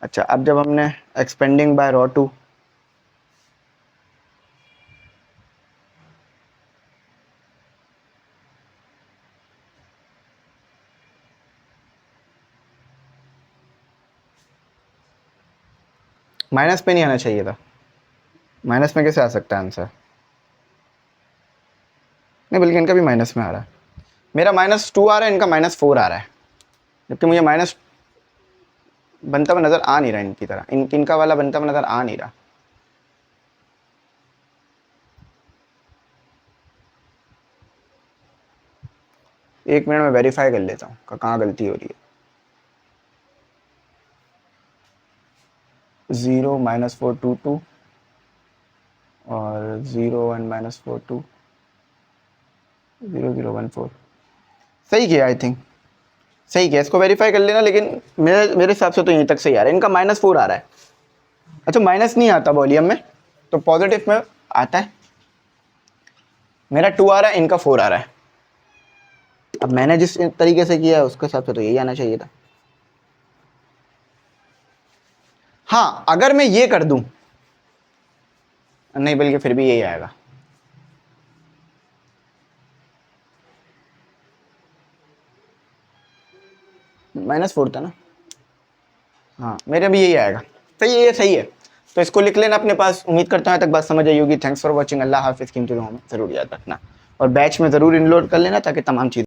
अच्छा, अब जब हमने एक्सपेंडिंग बाय रॉ 2, माइनस पे नहीं आना चाहिए था, माइनस में कैसे आ सकता है आंसर, नहीं बल्कि इनका भी माइनस में आ रहा है, मेरा -2 आ रहा है, इनका -4 आ रहा है, जबकि मुझे माइनस बनता हुआ नज़र आ नहीं रहा, इनकी तरह इनका वाला बनता हुआ नज़र आ नहीं रहा। एक मिनट में वेरीफाई कर लेता हूँ कहाँ गलती हो रही है। 0 -4 2 2 और 0 1 -4 2 0 0 1 4, सही किया, आई थिंक सही किया, इसको वेरीफाई कर लेना, लेकिन मेरे हिसाब से तो यहीं तक सही आ रहा है, इनका -4 आ रहा है। अच्छा, माइनस नहीं आता वॉल्यूम में, तो पॉजिटिव में आता है, मेरा 2 आ रहा है, इनका 4 आ रहा है, अब मैंने जिस तरीके से किया है उसके हिसाब से तो यही आना चाहिए था। हाँ अगर मैं ये कर दूं, नहीं बल्कि फिर भी यही आएगा। -4 था ना, हाँ मेरे भी यही आएगा। सही है, ये सही है। तो इसको लिख लेना अपने पास। उम्मीद करता हूँ तक बात समझ आई होगी। Thanks for watching. अल्लाह हाफिज़। कीमती दुआओं में ज़रूर याद रखना और बैच में ज़रूर इनरोल कर लेना ताकि तमाम चीज़